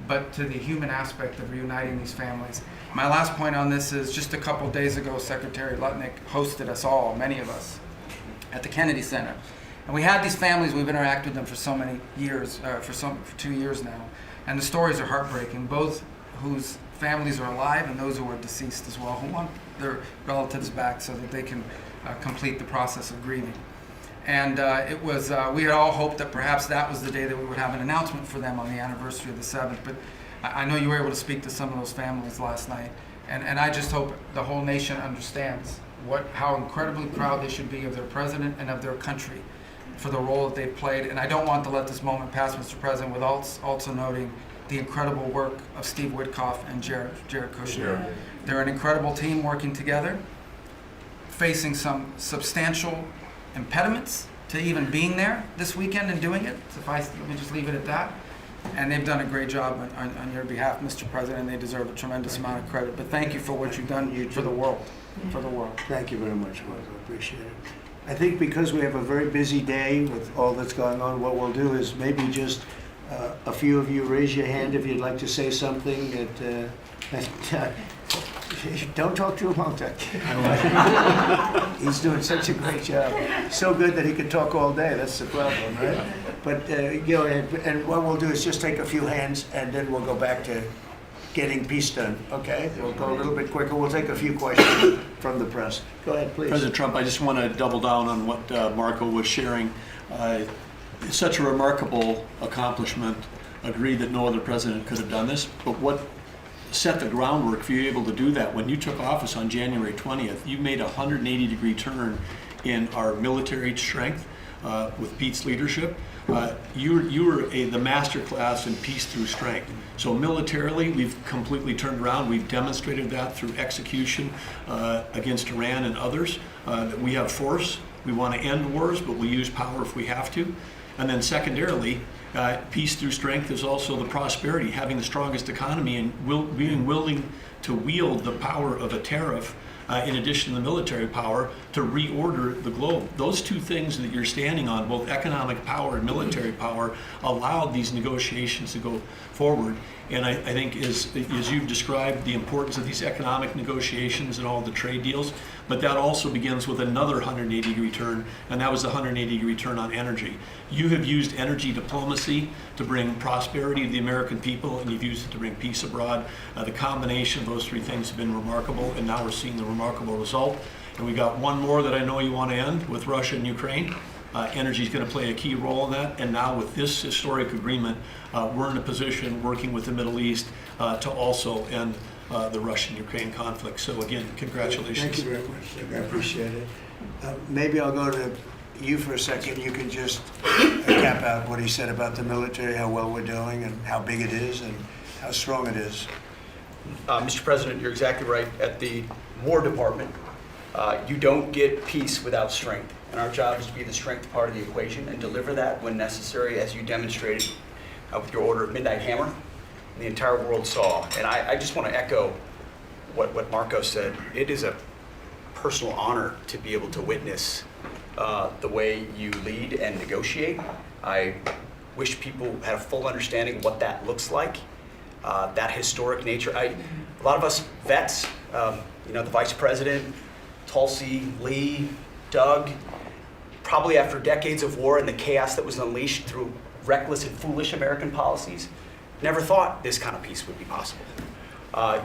but to the human aspect of reuniting these families. My last point on this is just a couple days ago, Secretary Lutnick hosted us all, many of us, at the Kennedy Center. And we had these families, we've interacted with them for so many years, for 2 years now. And the stories are heartbreaking, both whose families are alive and those who are deceased as well, who want their relatives back so that they can complete the process of grieving. And it was, we had all hoped that perhaps that was the day that we would have an announcement for them on the anniversary of the 7th, but I know you were able to speak to some of those families last night, and I just hope the whole nation understands how incredibly proud they should be of their president and of their country for the role that they've played. And I don't want to let this moment pass, Mr. President, without also noting the incredible work of Steve Witkoff and Jared Kushner. They're an incredible team working together, facing some substantial impediments to even being there this weekend and doing it. Let me just leave it at that. And they've done a great job on your behalf, Mr. President, and they deserve a tremendous amount of credit. But thank you for what you've done for the world. For the world. Thank you very much, Marco. I appreciate it. I think because we have a very busy day with all that's going on, what we'll do is maybe just a few of you raise your hand if you'd like to say something that don't talk to him, won't He's doing such a great job. So good that he could talk all day. That's the problem, right? But go ahead. And what we'll do is just take a few hands, and then we'll go back to getting peace done. Okay? We'll go a little bit quicker. We'll take a few questions from the press. Go ahead, please. President Trump, I just want to double down on what Marco was sharing. It's such a remarkable accomplishment. Agreed that no other president could have done this, but what set the groundwork for you able to do that? When you took office on January 20th, you made a 180-degree turn in our military strength with Pete's leadership. You were the master class in peace through strength. So militarily, we've completely turned around. We've demonstrated that through execution against Iran and others, that we have force. We want to end wars, but we use power if we have to. And then secondarily, peace through strength is also the prosperity, having the strongest economy and being willing to wield the power of a tariff in addition to the military power to reorder the globe. Those two things that you're standing on, both economic power and military power, allowed these negotiations to go forward. And I think as you've described the importance of these economic negotiations and all the trade deals, but that also begins with another 180-degree turn, and that was the 180-degree turn on energy. You have used energy diplomacy to bring prosperity to the American people, and you've used it to bring peace abroad. The combination of those three things have been remarkable, and now we're seeing the remarkable result. And we got one more that I know you want to end with Russia and Ukraine. Energy is going to play a key role in that, and now with this historic agreement, we're in a position working with the Middle East to also end the Russian-Ukraine conflict. So again, congratulations. Thank you very much. I appreciate it. Maybe I'll go to you for a second. You can just cap out what he said about the military, how well we're doing, and how big it is, and how strong it is. Mr. President, you're exactly right. At the War Department, you don't get peace without strength. And our job is to be the strength part of the equation and deliver that when necessary, as you demonstrated with your Order of Midnight Hammer. The entire world saw. And I just want to echo what Marco said. It is a personal honor to be able to witness the way you lead and negotiate. I wish people had a full understanding of what that looks like, that historic nature. A lot of us vets, the Vice President, Tulsi, Lee, Doug, probably after decades of war and the chaos that was unleashed through reckless and foolish American policies, never thought this kind of peace would be possible.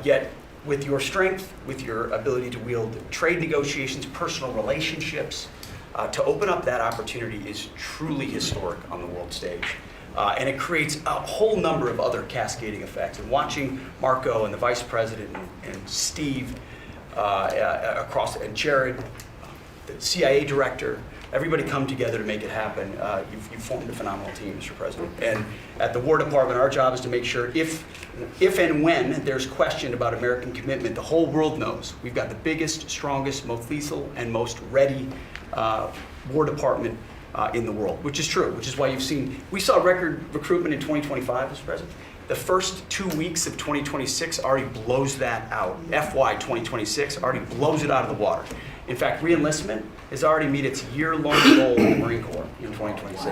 Yet, with your strength, with your ability to wield trade negotiations, personal relationships, to open up that opportunity is truly historic on the world stage. And it creates a whole number of other cascading effects. And watching Marco and the Vice President and Steve and Jared, the CIA director, everybody come together to make it happen. You've formed a phenomenal team, Mr. President. And at the War Department, our job is to make sure if and when there's question about American commitment, the whole world knows we've got the biggest, strongest, most lethal, and most ready War Department in the world, which is true, which is why we saw record recruitment in 2025, Mr. President. The first 2 weeks of 2026 already blows that out. FY 2026 already blows it out of the water. In fact, re-enlistment has already met its year-long goal in the Marine Corps in 2026.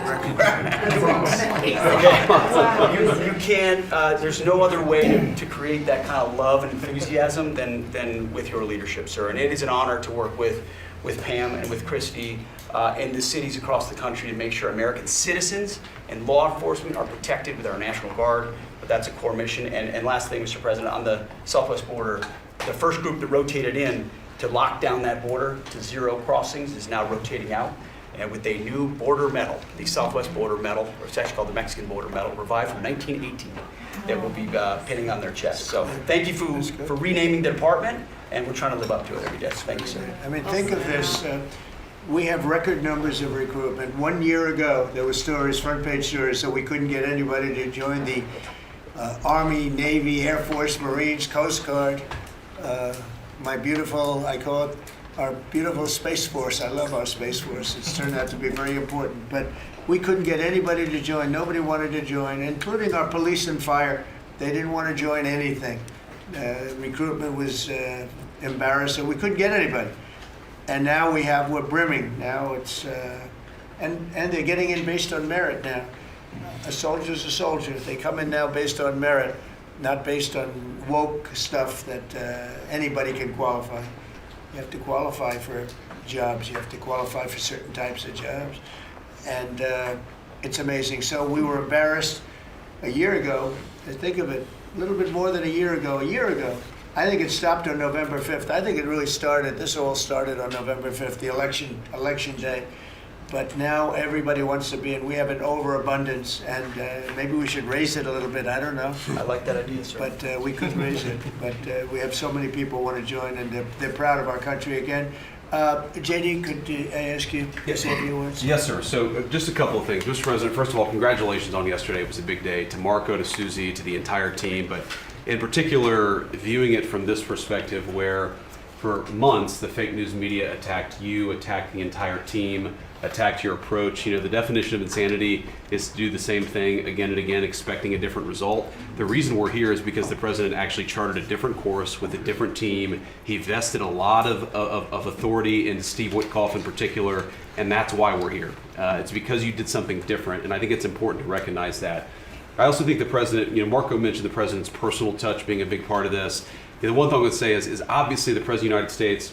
You can't, there's no other way to create that kind of love and enthusiasm than with your leadership, sir. And it is an honor to work with with Pam and with Christy and the cities across the country to make sure American citizens and law enforcement are protected with our National Guard. But that's a core mission. And last thing, Mr. President, on the southwest border, the first group that rotated in to lock down that border to 0 crossings is now rotating out. And with a new border medal, the Southwest Border Medal, or it's actually called the Mexican Border Medal, revived from 1918, that will be pinning on their chest. So thank you for renaming the department, and we're trying to live up to it every day. So thank you, sir. I mean, think of this. We have record numbers of recruitment. 1 year ago, there were stories, front page stories, so we couldn't get anybody to join the Army, Navy, Air Force, Marines, Coast Guard. My beautiful, I call it our beautiful Space Force. I love our Space Force. It's turned out to be very important. But we couldn't get anybody to join. Nobody wanted to join, including our police and fire. They didn't want to join anything. Recruitment was embarrassed, so we couldn't get anybody. And now we're brimming. Now it's, and they're getting in based on merit now. A soldier's a soldier. They come in now based on merit, not based on woke stuff that anybody can qualify. You have to qualify for jobs. You have to qualify for certain types of jobs. And it's amazing. So we were embarrassed a year ago. Think of it, a little bit more than a year ago. I think it stopped on November 5th. I think it really started, this all started on November 5th, the election day. But now everybody wants to be in. We have an overabundance, and maybe we should raise it a little bit. I don't know. I like that idea, sir. But we could raise it. But we have so many people want to join, and they're proud of our country again. JD, could I ask you to say a few words? Yes, sir. So just a couple of things. Mr. President, first of all, congratulations on yesterday. It was a big day to Marco, to Susie, to the entire team. But in particular, viewing it from this perspective where for months the fake news media attacked you, attacked the entire team, attacked your approach. You know, the definition of insanity is to do the same thing again and again, expecting a different result. The reason we're here is because the president actually charted a different course with a different team. He vested a lot of authority in Steve Witkoff in particular, and that's why we're here. It's because you did something different, and I think it's important to recognize that. I also think the president, you know, Marco mentioned the president's personal touch being a big part of this. You know, the one thing I would say is obviously the president of the United States,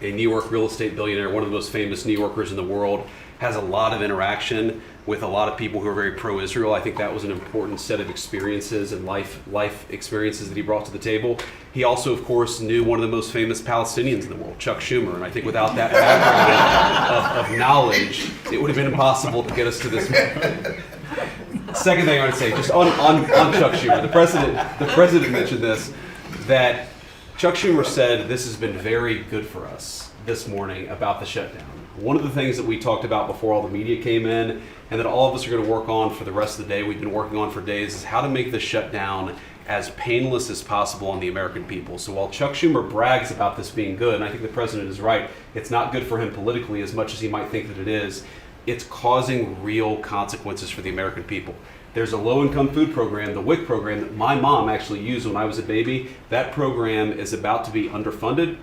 a New York real estate billionaire, one of the most famous New Yorkers in the world, has a lot of interaction with a lot of people who are very pro-Israel. I think that was an important set of experiences and life experiences that he brought to the table. He also, of course, knew one of the most famous Palestinians in the world, Chuck Schumer, and I think without that background of knowledge, it would have been impossible to get us to this point. Second thing I want to say, just on Chuck Schumer, the president mentioned this, that Chuck Schumer said this has been very good for us this morning about the shutdown. One of the things that we talked about before all the media came in, and that all of us are going to work on for the rest of the day, we've been working on for days, is how to make the shutdown as painless as possible on the American people. So while Chuck Schumer brags about this being good, and I think the president is right, it's not good for him politically as much as he might think that it is. It's causing real consequences for the American people. There's a low-income food program, the WIC program, that my mom actually used when I was a baby. That program is about to be underfunded,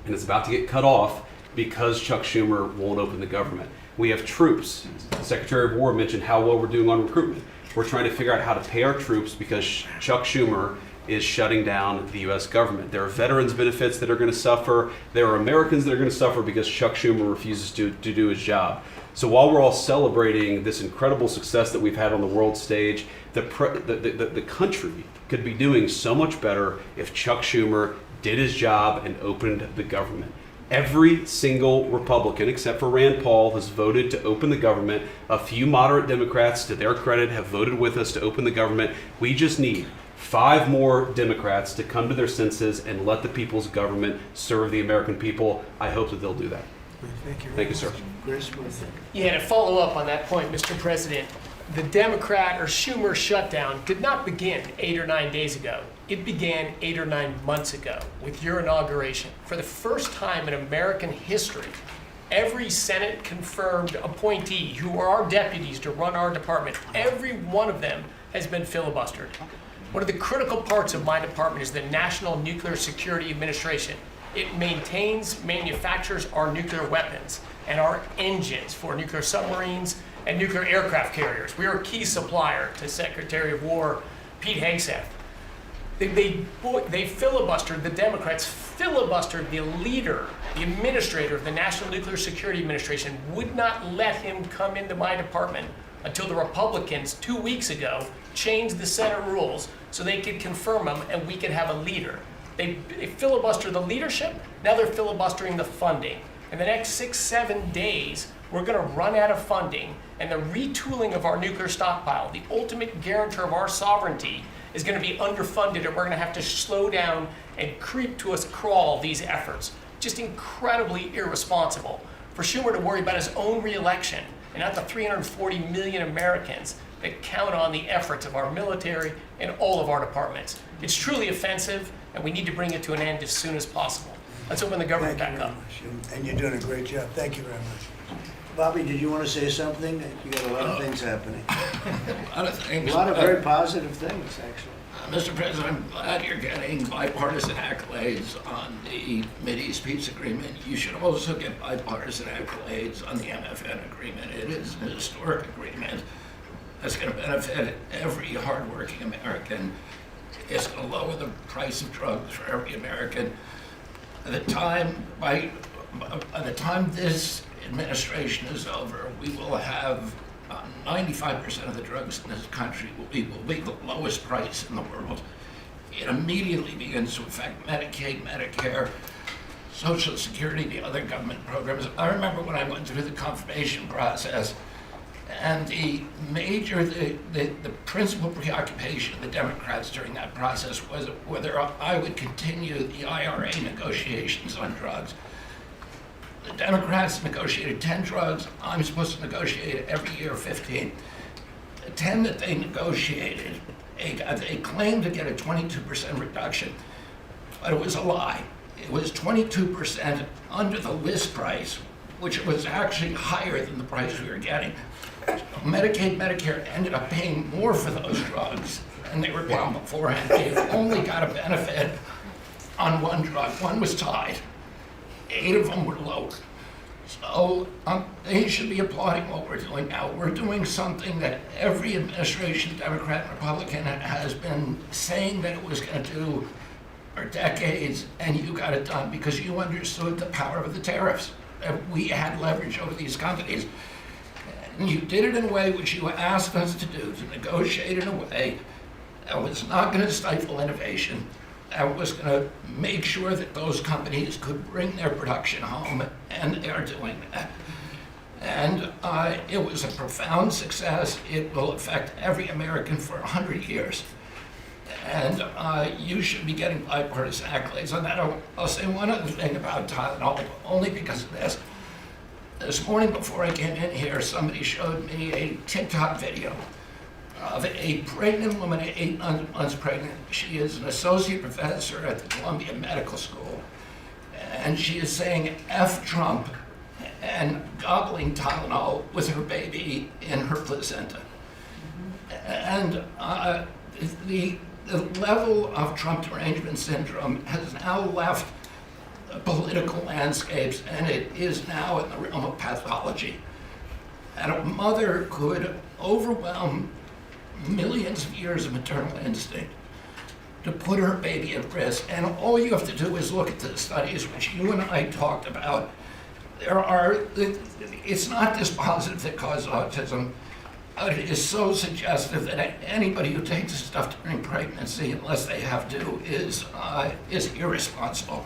and it's about to get cut off because Chuck Schumer won't open the government. We have troops. The Secretary of War mentioned how well we're doing on recruitment. We're trying to figure out how to pay our troops because Chuck Schumer is shutting down the U.S. government. There are veterans benefits that are going to suffer. There are Americans that are going to suffer because Chuck Schumer refuses to do his job. So while we're all celebrating this incredible success that we've had on the world stage, the country could be doing so much better if Chuck Schumer did his job and opened the government. Every single Republican, except for Rand Paul, has voted to open the government. A few moderate Democrats, to their credit, have voted with us to open the government. We just need 5 more Democrats to come to their senses and let the people's government serve the American people. I hope that they'll do that. Thank you, sir. Yeah, to follow up on that point, Mr. President, the Democrat or Schumer shutdown did not begin 8 or 9 days ago. It began 8 or 9 months ago with your inauguration. For the first time in American history, every Senate confirmed appointee who are our deputies to run our department, every one of them has been filibustered. One of the critical parts of my department is the National Nuclear Security Administration. It maintains, manufactures our nuclear weapons and our engines for nuclear submarines and nuclear aircraft carriers. We are a key supplier to Secretary of War Pete Hegseth. They filibustered, the Democrats filibustered the leader, the administrator of the National Nuclear Security Administration, would not let him come into my department until the Republicans 2 weeks ago changed the Senate rules so they could confirm him and we could have a leader. They filibustered the leadership, now they're filibustering the funding. In the next 6-7 days, we're gonna run out of funding, and the retooling of our nuclear stockpile, the ultimate guarantor of our sovereignty, is gonna be underfunded, and we're gonna have to slow down and creep to us crawl these efforts. Just incredibly irresponsible for Schumer to worry about his own reelection and not the 340 million Americans that count on the efforts of our military and all of our departments. It's truly offensive, and we need to bring it to an end as soon as possible. Let's open the government Thank you back very up. much. And you're doing a great job. Thank you very much. Bobby, did you want to say something? You got a lot of things happening. A lot of things. A lot of very positive things, actually. Mr. President, I'm glad you're getting bipartisan accolades on the Mideast peace agreement. You should also get bipartisan accolades on the MFN agreement. It is an historic agreement that's going to benefit every hardworking American. It's going to lower the price of drugs for every American. By the time this administration is over, we will have 95% of the drugs in this country will be the lowest price in the world. It immediately begins to affect Medicaid, Medicare, Social Security, the other government programs. I remember when I went through the confirmation process, and the principal preoccupation of the Democrats during that process was whether I would continue the IRA negotiations on drugs. The Democrats negotiated 10 drugs. I'm supposed to negotiate every year 15. The 10 that they negotiated, they claimed to get a 22% reduction, but it was a lie. It was 22% under the list price, which was actually higher than the price we were getting. Medicaid, Medicare ended up paying more for those drugs than they were paying beforehand. They only got a benefit on one drug. One was tied. 8 of them were lower. So they should be applauding what we're doing now. We're doing something that every administration, Democrat and Republican, has been saying that it was going to do for decades, and you got it done because you understood the power of the tariffs. That we had leverage over these companies. And you did it in a way which you asked us to do, to negotiate in a way that was not going to stifle innovation, that was going to make sure that those companies could bring their production home, and they are doing that. And it was a profound success. It will affect every American for 100 years. And you should be getting bipartisan accolades on that. I'll say one other thing about Tylenol, only because of this. This morning before I came in here, somebody showed me a TikTok video of a pregnant woman, 8 months pregnant. She is an associate professor at the Columbia Medical School. And she is saying F Trump and gobbling Tylenol with her baby in her placenta. And the level of Trump derangement syndrome has now left political landscapes, and it is now in the realm of pathology. And a mother could overwhelm millions of years of maternal instinct to put her baby at risk. And all you have to do is look at the studies which you and I talked about. It's not dispositive that causes autism. It is so suggestive that anybody who takes this stuff during pregnancy, unless they have to, is irresponsible.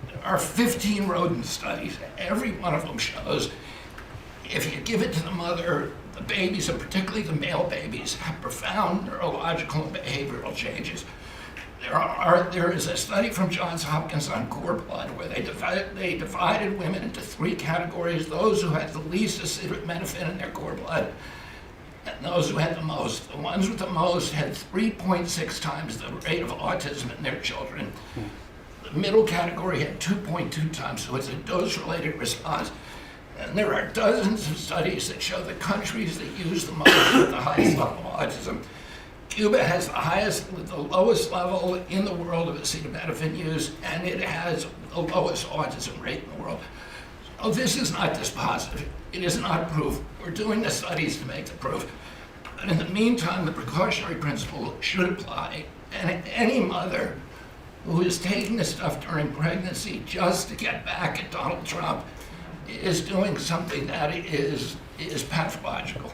There are 15 rodent studies. Every one of them shows if you give it to the mother, the babies, and particularly the male babies, have profound neurological and behavioral changes. There is a study from Johns Hopkins on cord blood where they divided women into 3 categories: those who had the least acetaminophen in their cord blood, and those who had the most. The ones with the most had 3.6 times the rate of autism in their children. The middle category had 2.2 times, so it's a dose-related response. And there are dozens of studies that show the countries that use the most have the highest level of autism. Cuba has the lowest level in the world of acetaminophen use, and it has the lowest autism rate in the world. So this is not dispositive. It is not proof. We're doing the studies to make the proof. But in the meantime, the precautionary principle should apply. And any mother who is taking this stuff during pregnancy just to get back at Donald Trump is doing something that is pathological.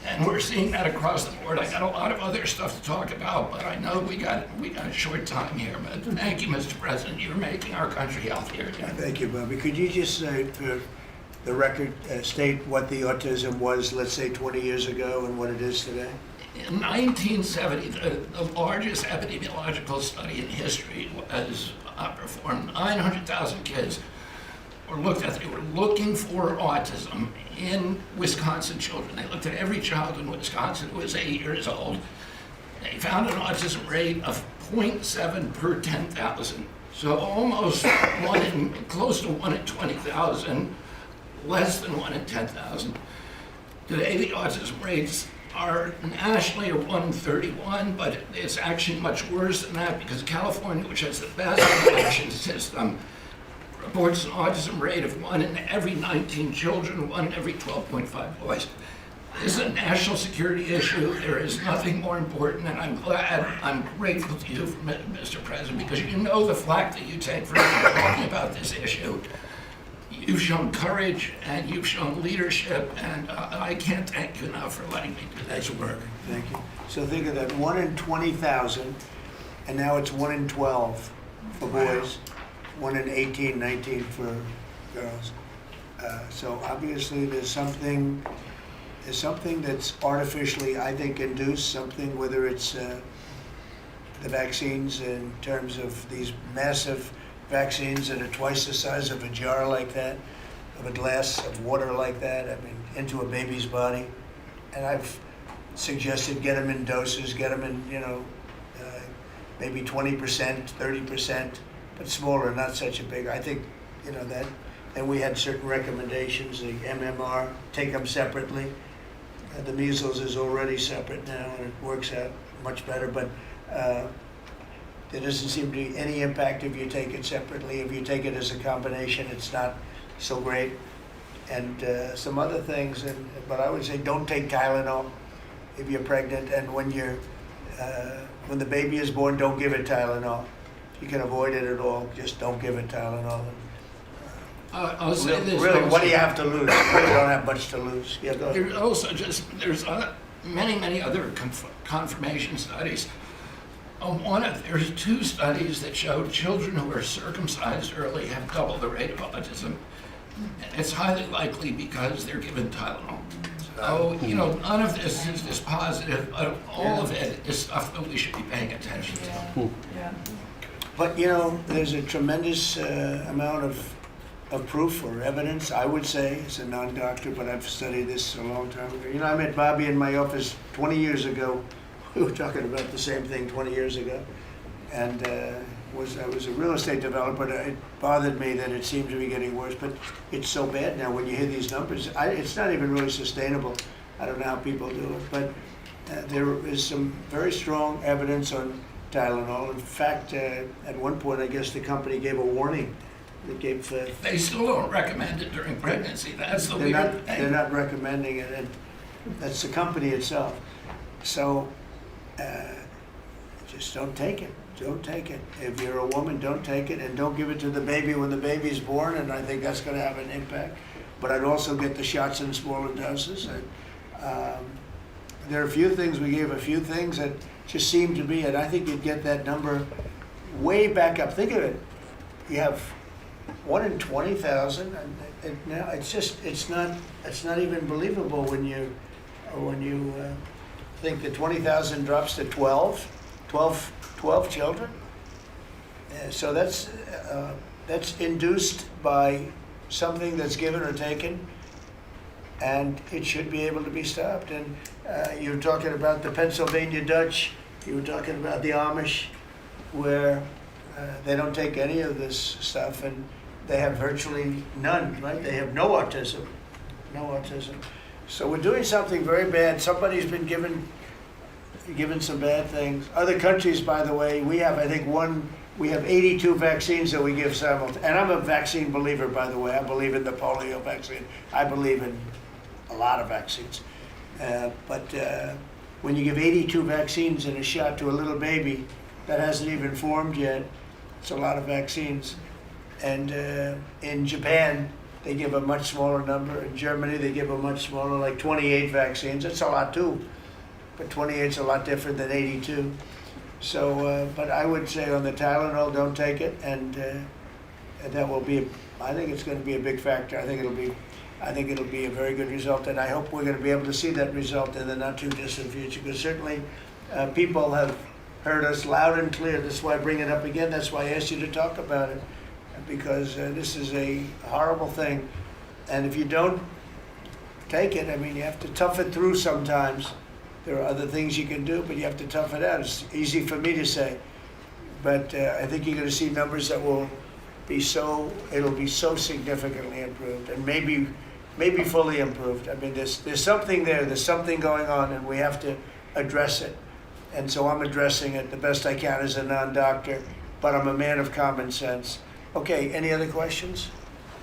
And we're seeing that across the board. I got a lot of other stuff to talk about, but I know we got a short time here. But thank you, Mr. President. You're making our country healthier again. Thank you, Bobby. Could you just say, for the record, state what the autism was, let's say, 20 years ago and what it is today? In 1970, the largest epidemiological study in history was performed. 900,000 kids were looked at. They were looking for autism in Wisconsin children. They looked at every child in Wisconsin who was 8 years old. They found an autism rate of 0.7 per 10,000. So almost close to 1 in 20,000, less than 1 in 10,000. Today, the autism rates are nationally 1 in 31, but it's actually much worse than that because California, which has the best education system, reports an autism rate of 1 in every 19 children, 1 in every 12.5 boys. This is a national security issue. There is nothing more important, and I'm grateful to you, Mr. President, because you know the flack that you take for talking about this issue. You've shown courage and you've shown leadership, and I can't thank you enough for letting me do this work. Thank you. So think of that, 1 in 20,000, and now it's 1 in 12 for boys, 1 in 18, 19 for girls. So obviously there's something that's artificially, I think, induced, something, whether it's the vaccines in terms of these massive vaccines that are twice the size of a jar like that, of a glass of water like that, I mean, into a baby's body. And I've suggested get them in doses, get them in, maybe 20%, 30%, but smaller, not such a big. I think, that. And we had certain recommendations, the MMR, take them separately. The measles is already separate now, and it works out much better, but there doesn't seem to be any impact if you take it separately. If you take it as a combination, it's not so great. And some other things, but I would say don't take Tylenol if you're pregnant, and when the baby is born, don't give it Tylenol. If you can avoid it at all, just don't give it Tylenol. I'll say this. Really, also. what do you have to lose? You really don't have much to lose. Yeah, go ahead. There's also there's many other confirmation studies. There's 2 studies that showed children who were circumcised early have double the rate of autism. And it's highly likely because they're given Tylenol. So, none of this is dispositive, but all of it is stuff that we should be paying attention to. Yeah. But, there's a tremendous amount of proof or evidence, I would say, as a non-doctor, but I've studied this a long time ago. I met Bobby in my office 20 years ago. We were talking about the same thing 20 years ago. And I was a real estate developer. It bothered me that it seemed to be getting worse, but it's so bad now when you hear these numbers. It's not even really sustainable. I don't know how people do it, but there is some very strong evidence on Tylenol. In fact, at one point, I guess the company gave a warning. They still don't recommend it during pregnancy. That's the weird thing. They're not recommending it, and that's the company itself. So just don't take it. Don't take it. If you're a woman, don't take it, and don't give it to the baby when the baby's born, and I think that's going to have an impact. But I'd also get the shots in smaller doses. There are a few things, we gave a few things that just seem to be, and I think you'd get that number way back up. Think of it. You have 1 in 20,000, and now it's not even believable when you think that 20,000 drops to 12 children. So that's induced by something that's given or taken, and it should be able to be stopped. And you're talking about the Pennsylvania Dutch, you were talking about the Amish, where they don't take any of this stuff, and they have virtually none, right? They have no autism. So we're doing something very bad. Somebody's been given some bad things. Other countries, by the way, we have 82 vaccines that we give simultaneously. And I'm a vaccine believer, by the way. I believe in the polio vaccine. I believe in a lot of vaccines. But when you give 82 vaccines in a shot to a little baby, that hasn't even formed yet. It's a lot of vaccines. And in Japan, they give a much smaller number. In Germany, they give a much smaller, like 28 vaccines. That's a lot too, but 28 is a lot different than 82. So, but I would say on the Tylenol, don't take it, and that will be. I think it's going to be a big factor. I think it'll be a very good result, and I hope we're going to be able to see that result in the not too distant future. Because certainly, people have heard us loud and clear. That's why I bring it up again. That's why I asked you to talk about it, because this is a horrible thing, and if you don't take it, I mean, you have to tough it through sometimes. There are other things you can do, but you have to tough it out. It's easy for me to say, but I think you're going to see numbers that will be it'll be so significantly improved, and maybe fully improved. I mean, there's something there, there's something going on, and we have to address it. And so I'm addressing it the best I can as a non-doctor, but I'm a man of common sense. Okay, any other questions?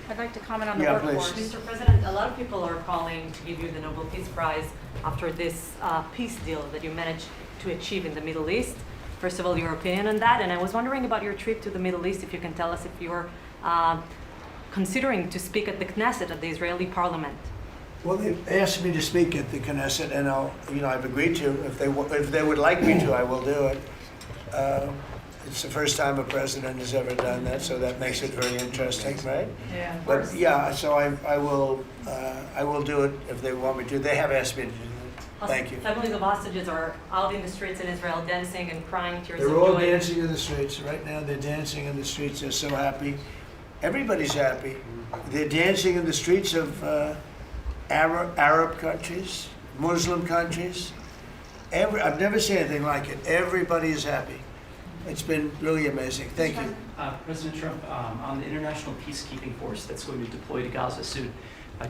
I'd like to comment on the Yeah, workforce. please. Mr. President, a lot of people are calling to give you the Nobel Peace Prize after this peace deal that you managed to achieve in the Middle East. First of all, your opinion on that, and I was wondering about your trip to the Middle East, if you can tell us if you're considering to speak at the Knesset, at the Israeli parliament. Well, they asked me to speak at the Knesset, and I've agreed to. If they would like me to, I will do it. It's the first time a president has ever done that, so that makes it very interesting, right? Yeah, of But course. yeah, so I will do it if they want me to. They have asked me to do it. Thank you. Families of hostages are out in the streets in Israel dancing and crying tears of They're all joy. dancing in the streets. Right now, they're dancing in the streets. They're so happy. Everybody's happy. They're dancing in the streets of Arab countries, Muslim countries. I've never seen anything like it. Everybody is happy. It's been really amazing. Thank you. President Trump, on the international peacekeeping force that's going to deploy to Gaza soon,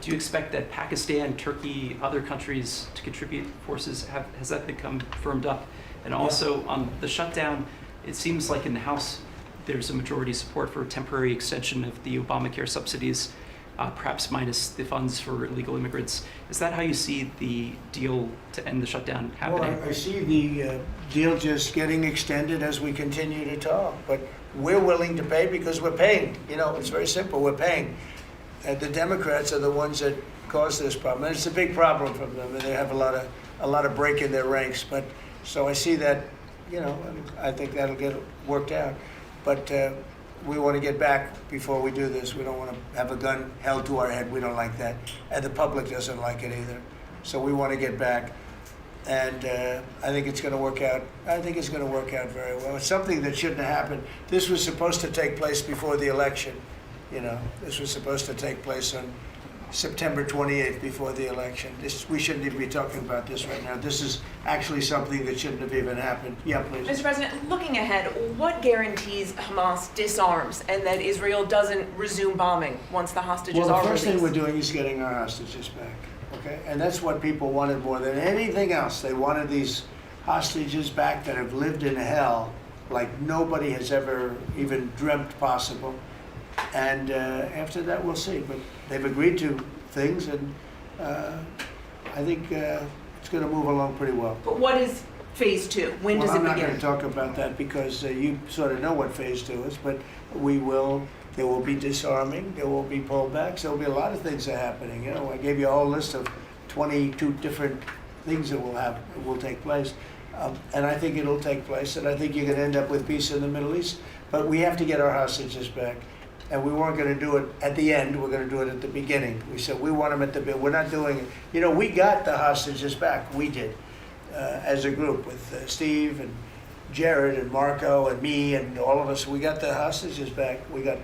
do you expect that Pakistan, Turkey, other countries to contribute forces? Has that become firmed up? And also on the shutdown, it seems like in the House there's a majority support for a temporary extension of the Obamacare subsidies, perhaps minus the funds for illegal immigrants. Is that how you see the deal to end the shutdown happening? Well, I see the deal just getting extended as we continue to talk, but we're willing to pay because we're paying. You know, it's very simple. We're paying. The Democrats are the ones that caused this problem, and it's a big problem for them, and they have a lot of break in their ranks. But so I see that, you know, I think that'll get worked out. But we want to get back before we do this. We don't want to have a gun held to our head. We don't like that, and the public doesn't like it either. So we want to get back, and I think it's going to work out. I think it's going to work out very well. It's something that shouldn't have happened. This was supposed to take place before the election. You know, this was supposed to take place on September 28th before the election. We shouldn't even be talking about this right now. This is actually something that shouldn't have even happened. Yeah, please. Mr. President, looking ahead, what guarantees Hamas disarms and that Israel doesn't resume bombing once the hostages Well, are the first released? thing we're doing is getting our hostages back, okay? And that's what people wanted more than anything else. They wanted these hostages back that have lived in hell like nobody has ever even dreamt possible. And after that, we'll see. But they've agreed to things, and I think it's going to move along pretty well. But what is phase two? When does it I'm not begin? going to talk about that because you sort of know what phase two is, but there will be disarming, there will be pullbacks, there will be a lot of things that are happening. You know, I gave you a whole list of 22 different things that will take place. And I think it'll take place, and I think you're going to end up with peace in the Middle East. But we have to get our hostages back. And we weren't going to do it at the end. We're going to do it at the beginning. We said we want them at the beginning. We're not doing it. You know, we got the hostages back. We did, as a group with Steve and Jared and Marco and me and all of us. We got the hostages back. We got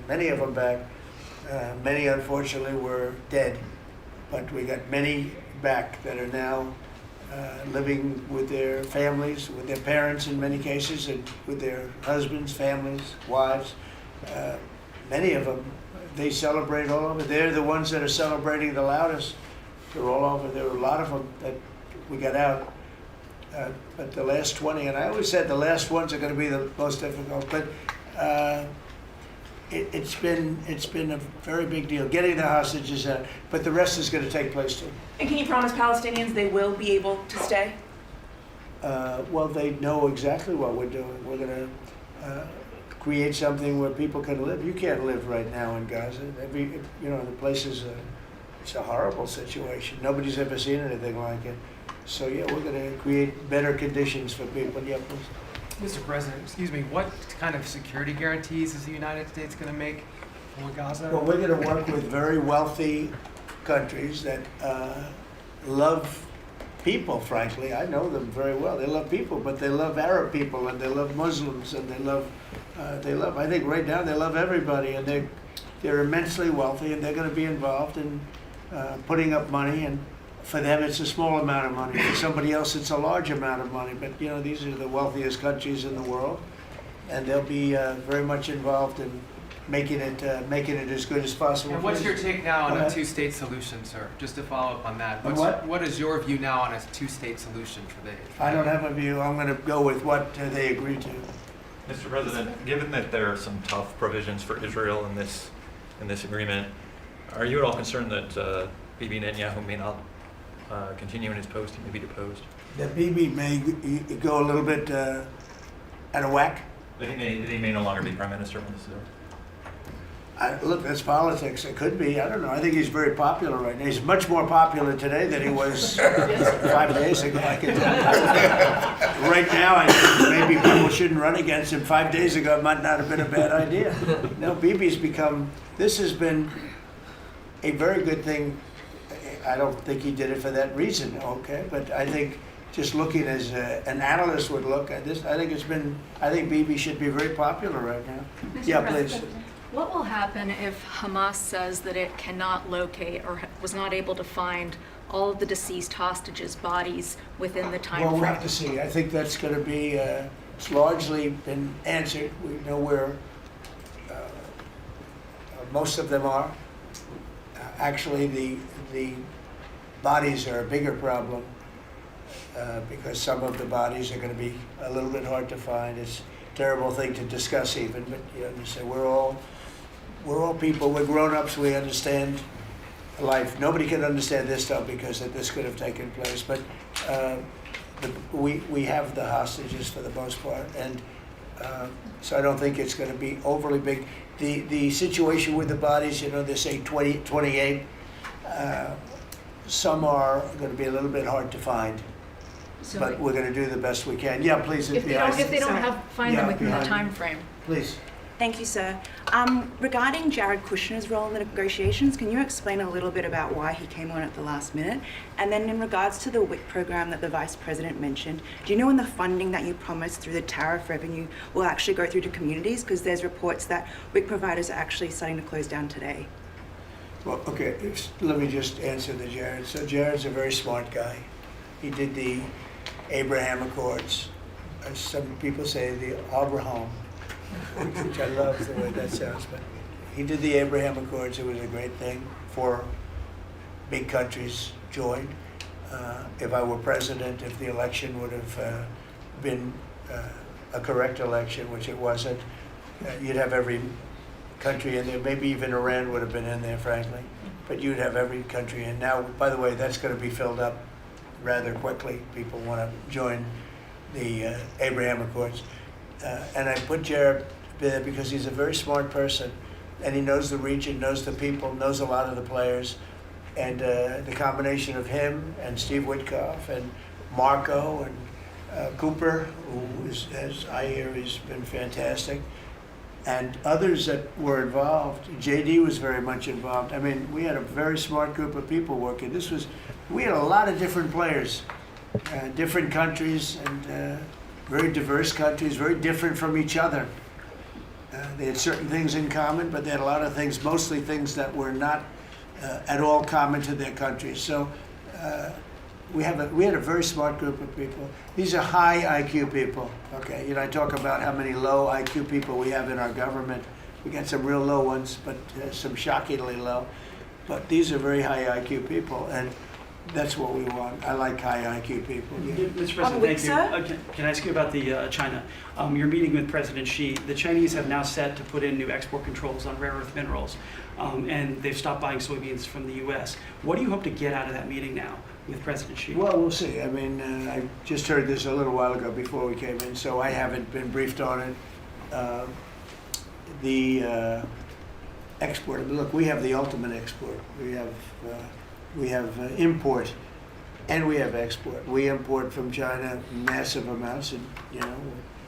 many of them back. Many, unfortunately, were dead. But we got many back that are now living with their families, with their parents in many cases, and with their husbands, families, wives. Many of them, they celebrate all over. They're the ones that are celebrating the loudest. They're all over. There were a lot of them that we got out. But the last 20, and I always said the last ones are going to be the most difficult. But it's been a very big deal getting the hostages out. But the rest is going to take place too. And can you promise Palestinians they will be able to stay? well, they know exactly what we're doing. We're going to create something where people can live. You can't live right now in Gaza. The place is it's a horrible situation. Nobody's ever seen anything like it. So yeah, we're going to create better conditions for people. Yeah, please. Mr. President, excuse me, what kind of security guarantees is the United States going to make for Gaza? Well, we're going to work with very wealthy countries that love people, frankly. I know them very well. They love people, but they love Arab people, and they love Muslims, and they love, I think right now they love everybody, and they're immensely wealthy, and they're going to be involved in putting up money, and for them it's a small amount of money. For somebody else it's a large amount of money, but these are the wealthiest countries in the world, and they'll be very much involved in making it as good as possible. And what's your take now on a two-state solution, sir? Just to follow up on that. What is your view now on a two-state solution for the? I don't have a view. I'm going to go with what they agree to. Mr. President, given that there are some tough provisions for Israel in this agreement, are you at all concerned that Bibi Netanyahu may not continue in his post? He may be deposed. That Bibi may go a little bit out of whack. That he may no longer be prime minister when this is over. Look, that's politics. It could be. I don't know. I think he's very popular right now. He's much more popular today than he was 5 days ago. I can tell you. Right now, I think maybe people shouldn't run against him. 5 days ago, it might not have been a bad idea. No, Bibi's become. This has been a very good thing. I don't think he did it for that reason. Okay, but I think just looking as an analyst would look at this, I think Bibi should be very popular right now. Yeah, please. What will happen if Hamas says that it cannot locate or was not able to find all of the deceased hostages' bodies within the time frame? Well, we'll frame? have to see. I think that's going to be, it's largely been answered. We know where most of them are. Actually, the bodies are a bigger problem because some of the bodies are going to be a little bit hard to find. It's a terrible thing to discuss even, but you say we're all people, we're grown-ups, we understand life. Nobody can understand this stuff because this could have taken place, but we have the hostages for the most part, and so I don't think it's going to be overly big. The situation with the bodies, they say 28. Some are going to be a little bit hard to find, but we're going to do the best we can. Yeah, please. If they don't find them within the time frame. Please. Thank you, sir. Regarding Jared Kushner's role in the negotiations, can you explain a little bit about why he came on at the last minute? And then in regards to the WIC program that the Vice President mentioned, do you know when the funding that you promised through the tariff revenue will actually go through to communities? Because there's reports that WIC providers are actually starting to close down today. Well, okay, let me just answer the Jared. So Jared's a very smart guy. He did the Abraham Accords. Some people say the Abraham, which I love the way that sounds, but he did the Abraham Accords. It was a great thing. 4 big countries joined. If I were president, if the election would have been a correct election, which it wasn't, you'd have every country in there. Maybe even Iran would have been in there, frankly. But you'd have every country in. Now, by the way, that's going to be filled up rather quickly. People want to join the Abraham Accords. And I put Jared there because he's a very smart person, and he knows the region, knows the people, knows a lot of the players. And the combination of him and Steve Witkoff and Marco and Cooper, who is, as I hear, has been fantastic, and others that were involved. JD was very much involved. I mean, we had a very smart group of people working. We had a lot of different players, different countries, and very diverse countries, very different from each other. They had certain things in common, but they had a lot of things, mostly things that were not at all common to their countries. So we had a very smart group of people. These are high IQ people. Okay, I talk about how many low IQ people we have in our government. We got some real low ones, but some shockingly low. But these are very high IQ people, and that's what we want. I like high IQ people. Yeah. Mr. President, thank you. Can I ask you about the China? You're meeting with President Xi. The Chinese have now set to put in new export controls on rare earth minerals, and they've stopped buying soybeans from the U.S. What do you hope to get out of that meeting now? with President Xi? Well, we'll see. I mean, I just heard this a little while ago before we came in, so I haven't been briefed on it. The export. I mean, look, we have the ultimate export. We have import, and we have export. We import from China massive amounts, and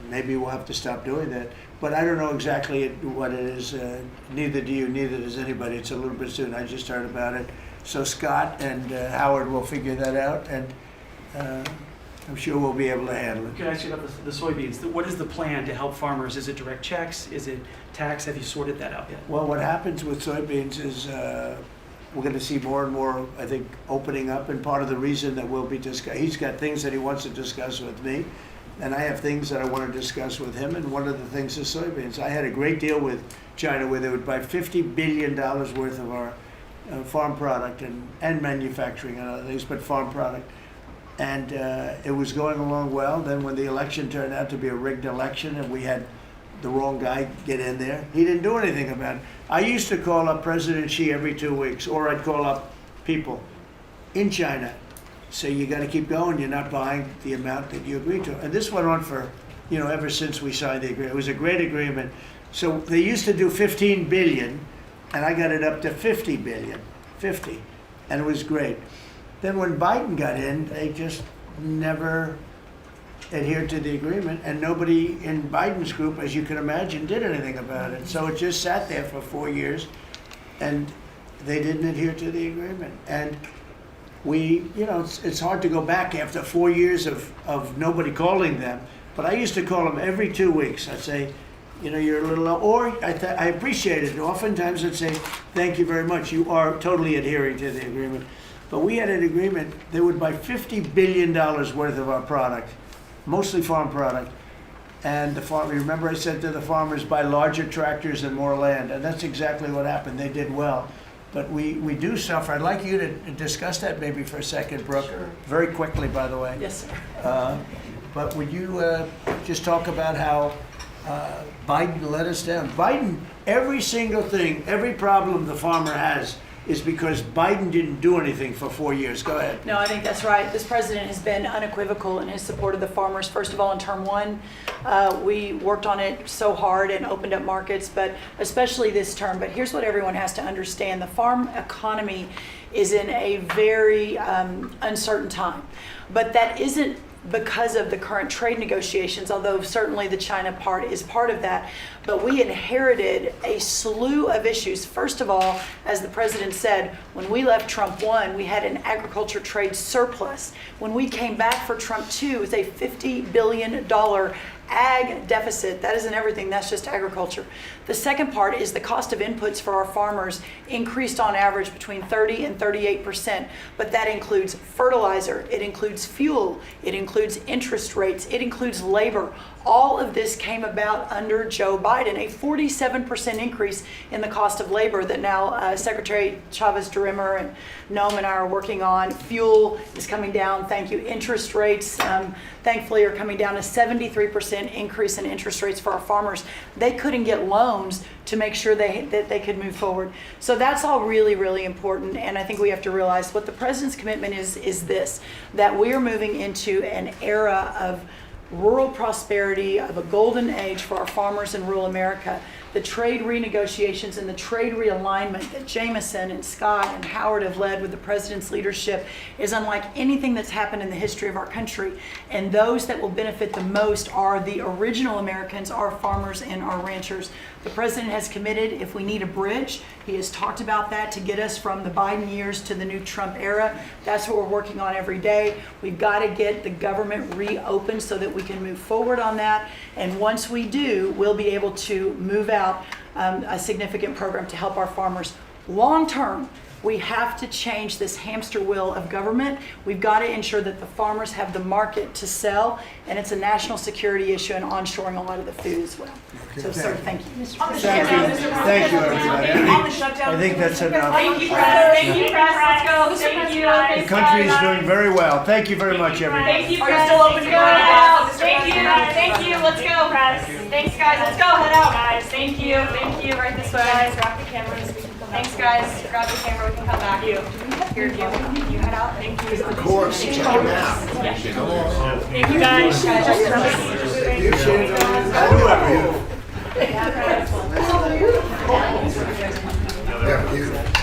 maybe we'll have to stop doing that. But I don't know exactly what it is. Neither do you. Neither does anybody. It's a little bit soon. I just heard about it. So Scott and Howard will figure that out, and I'm sure we'll be able to handle it. Can I ask you about the soybeans? What is the plan to help farmers? Is it direct checks? Is it tax? Have you sorted that out yet? Well, what happens with soybeans is we're going to see more and more, I think, opening up, and part of the reason that we'll be discussing, he's got things that he wants to discuss with me, and I have things that I want to discuss with him, and one of the things is soybeans. I had a great deal with China where they would buy $50 billion worth of our farm product and manufacturing and other things, but farm product. And it was going along well. Then when the election turned out to be a rigged election and we had the wrong guy get in there, he didn't do anything about it. I used to call up President Xi every 2 weeks, or I'd call up people in China, say, you got to keep going, you're not buying the amount that you agreed to. And this went on for, ever since we signed the agreement. It was a great agreement. So they used to do 15 billion, and I got it up to 50 billion, 50, and it was great. Then when Biden got in, they just never adhered to the agreement, and nobody in Biden's group, as you can imagine, did anything about it. So it just sat there for 4 years, and they didn't adhere to the agreement. And we, it's hard to go back after 4 years of nobody calling them, but I used to call them every 2 weeks. I'd say, you're a little low, or I appreciate it. Oftentimes I'd say, thank you very much, you are totally adhering to the agreement. But we had an agreement, they would buy $50 billion worth of our product, mostly farm product. And remember I said to the farmers, buy larger tractors and more land. And that's exactly what happened. They did well. But we do suffer. I'd like you to discuss that maybe for a second, Brooke. Sure. Very quickly, by the way. Yes, sir. But would you just talk about how Biden let us down? Biden, every single thing, every problem the farmer has is because Biden didn't do anything for 4 years. Go ahead. No, I think that's right. This president has been unequivocal in his support of the farmers. First of all, in term one, we worked on it so hard and opened up markets, but especially this term. But here's what everyone has to understand. The farm economy is in a very uncertain time. But that isn't because of the current trade negotiations, although certainly the China part is part of that. But we inherited a slew of issues. First of all, as the president said, when we left Trump 1, we had an agriculture trade surplus. When we came back for Trump 2, it was a $50 billion ag deficit. That isn't everything, that's just agriculture. The second part is the cost of inputs for our farmers increased on average between 30 and 38%, but that includes fertilizer, it includes fuel, it includes interest rates, it includes labor. All of this came about under Joe Biden, a 47% increase in the cost of labor that now Secretary Chavez-DeRimmer and Noam and I are working on. Fuel is coming down, thank you. Interest rates, thankfully, are coming down. A 73% increase in interest rates for our farmers. They couldn't get loans to make sure that they could move forward. So that's all really, really important. And I think we have to realize what the president's commitment is this, that we are moving into an era of rural prosperity, of a golden age for our farmers in rural America. The trade renegotiations and the trade realignment that Jameson and Scott and Howard have led with the president's leadership is unlike anything that's happened in the history of our country. And those that will benefit the most are the original Americans, our farmers and our ranchers. The president has committed, if we need a bridge, he has talked about that to get us from the Biden years to the new Trump era. That's what we're working on every day. We've got to get the government reopened so that we can move forward on that. And once we do, we'll be able to move out a significant program to help our farmers. Long term, we have to change this hamster wheel of government. We've got to ensure that the farmers have the market to sell, and it's a national security issue and onshoring a lot of the food as well. Okay, So, sir, thank you. Thank you, everybody. I think that's enough. Thank you, press. Thank you, press. Let's go. Thank you. The country is doing very well. Thank you very much, everybody. Thank you, press. Still open to go out. Thank you. Thank you. Let's go, press. Thanks, guys. Let's go. Head out, guys. Thank you. Thank you. Right this way. Guys, grab the cameras. Thanks, guys. Grab the camera. We can come back. Here, you head out. Thank you. Of course, check them out. Thank you, guys. Yeah, you.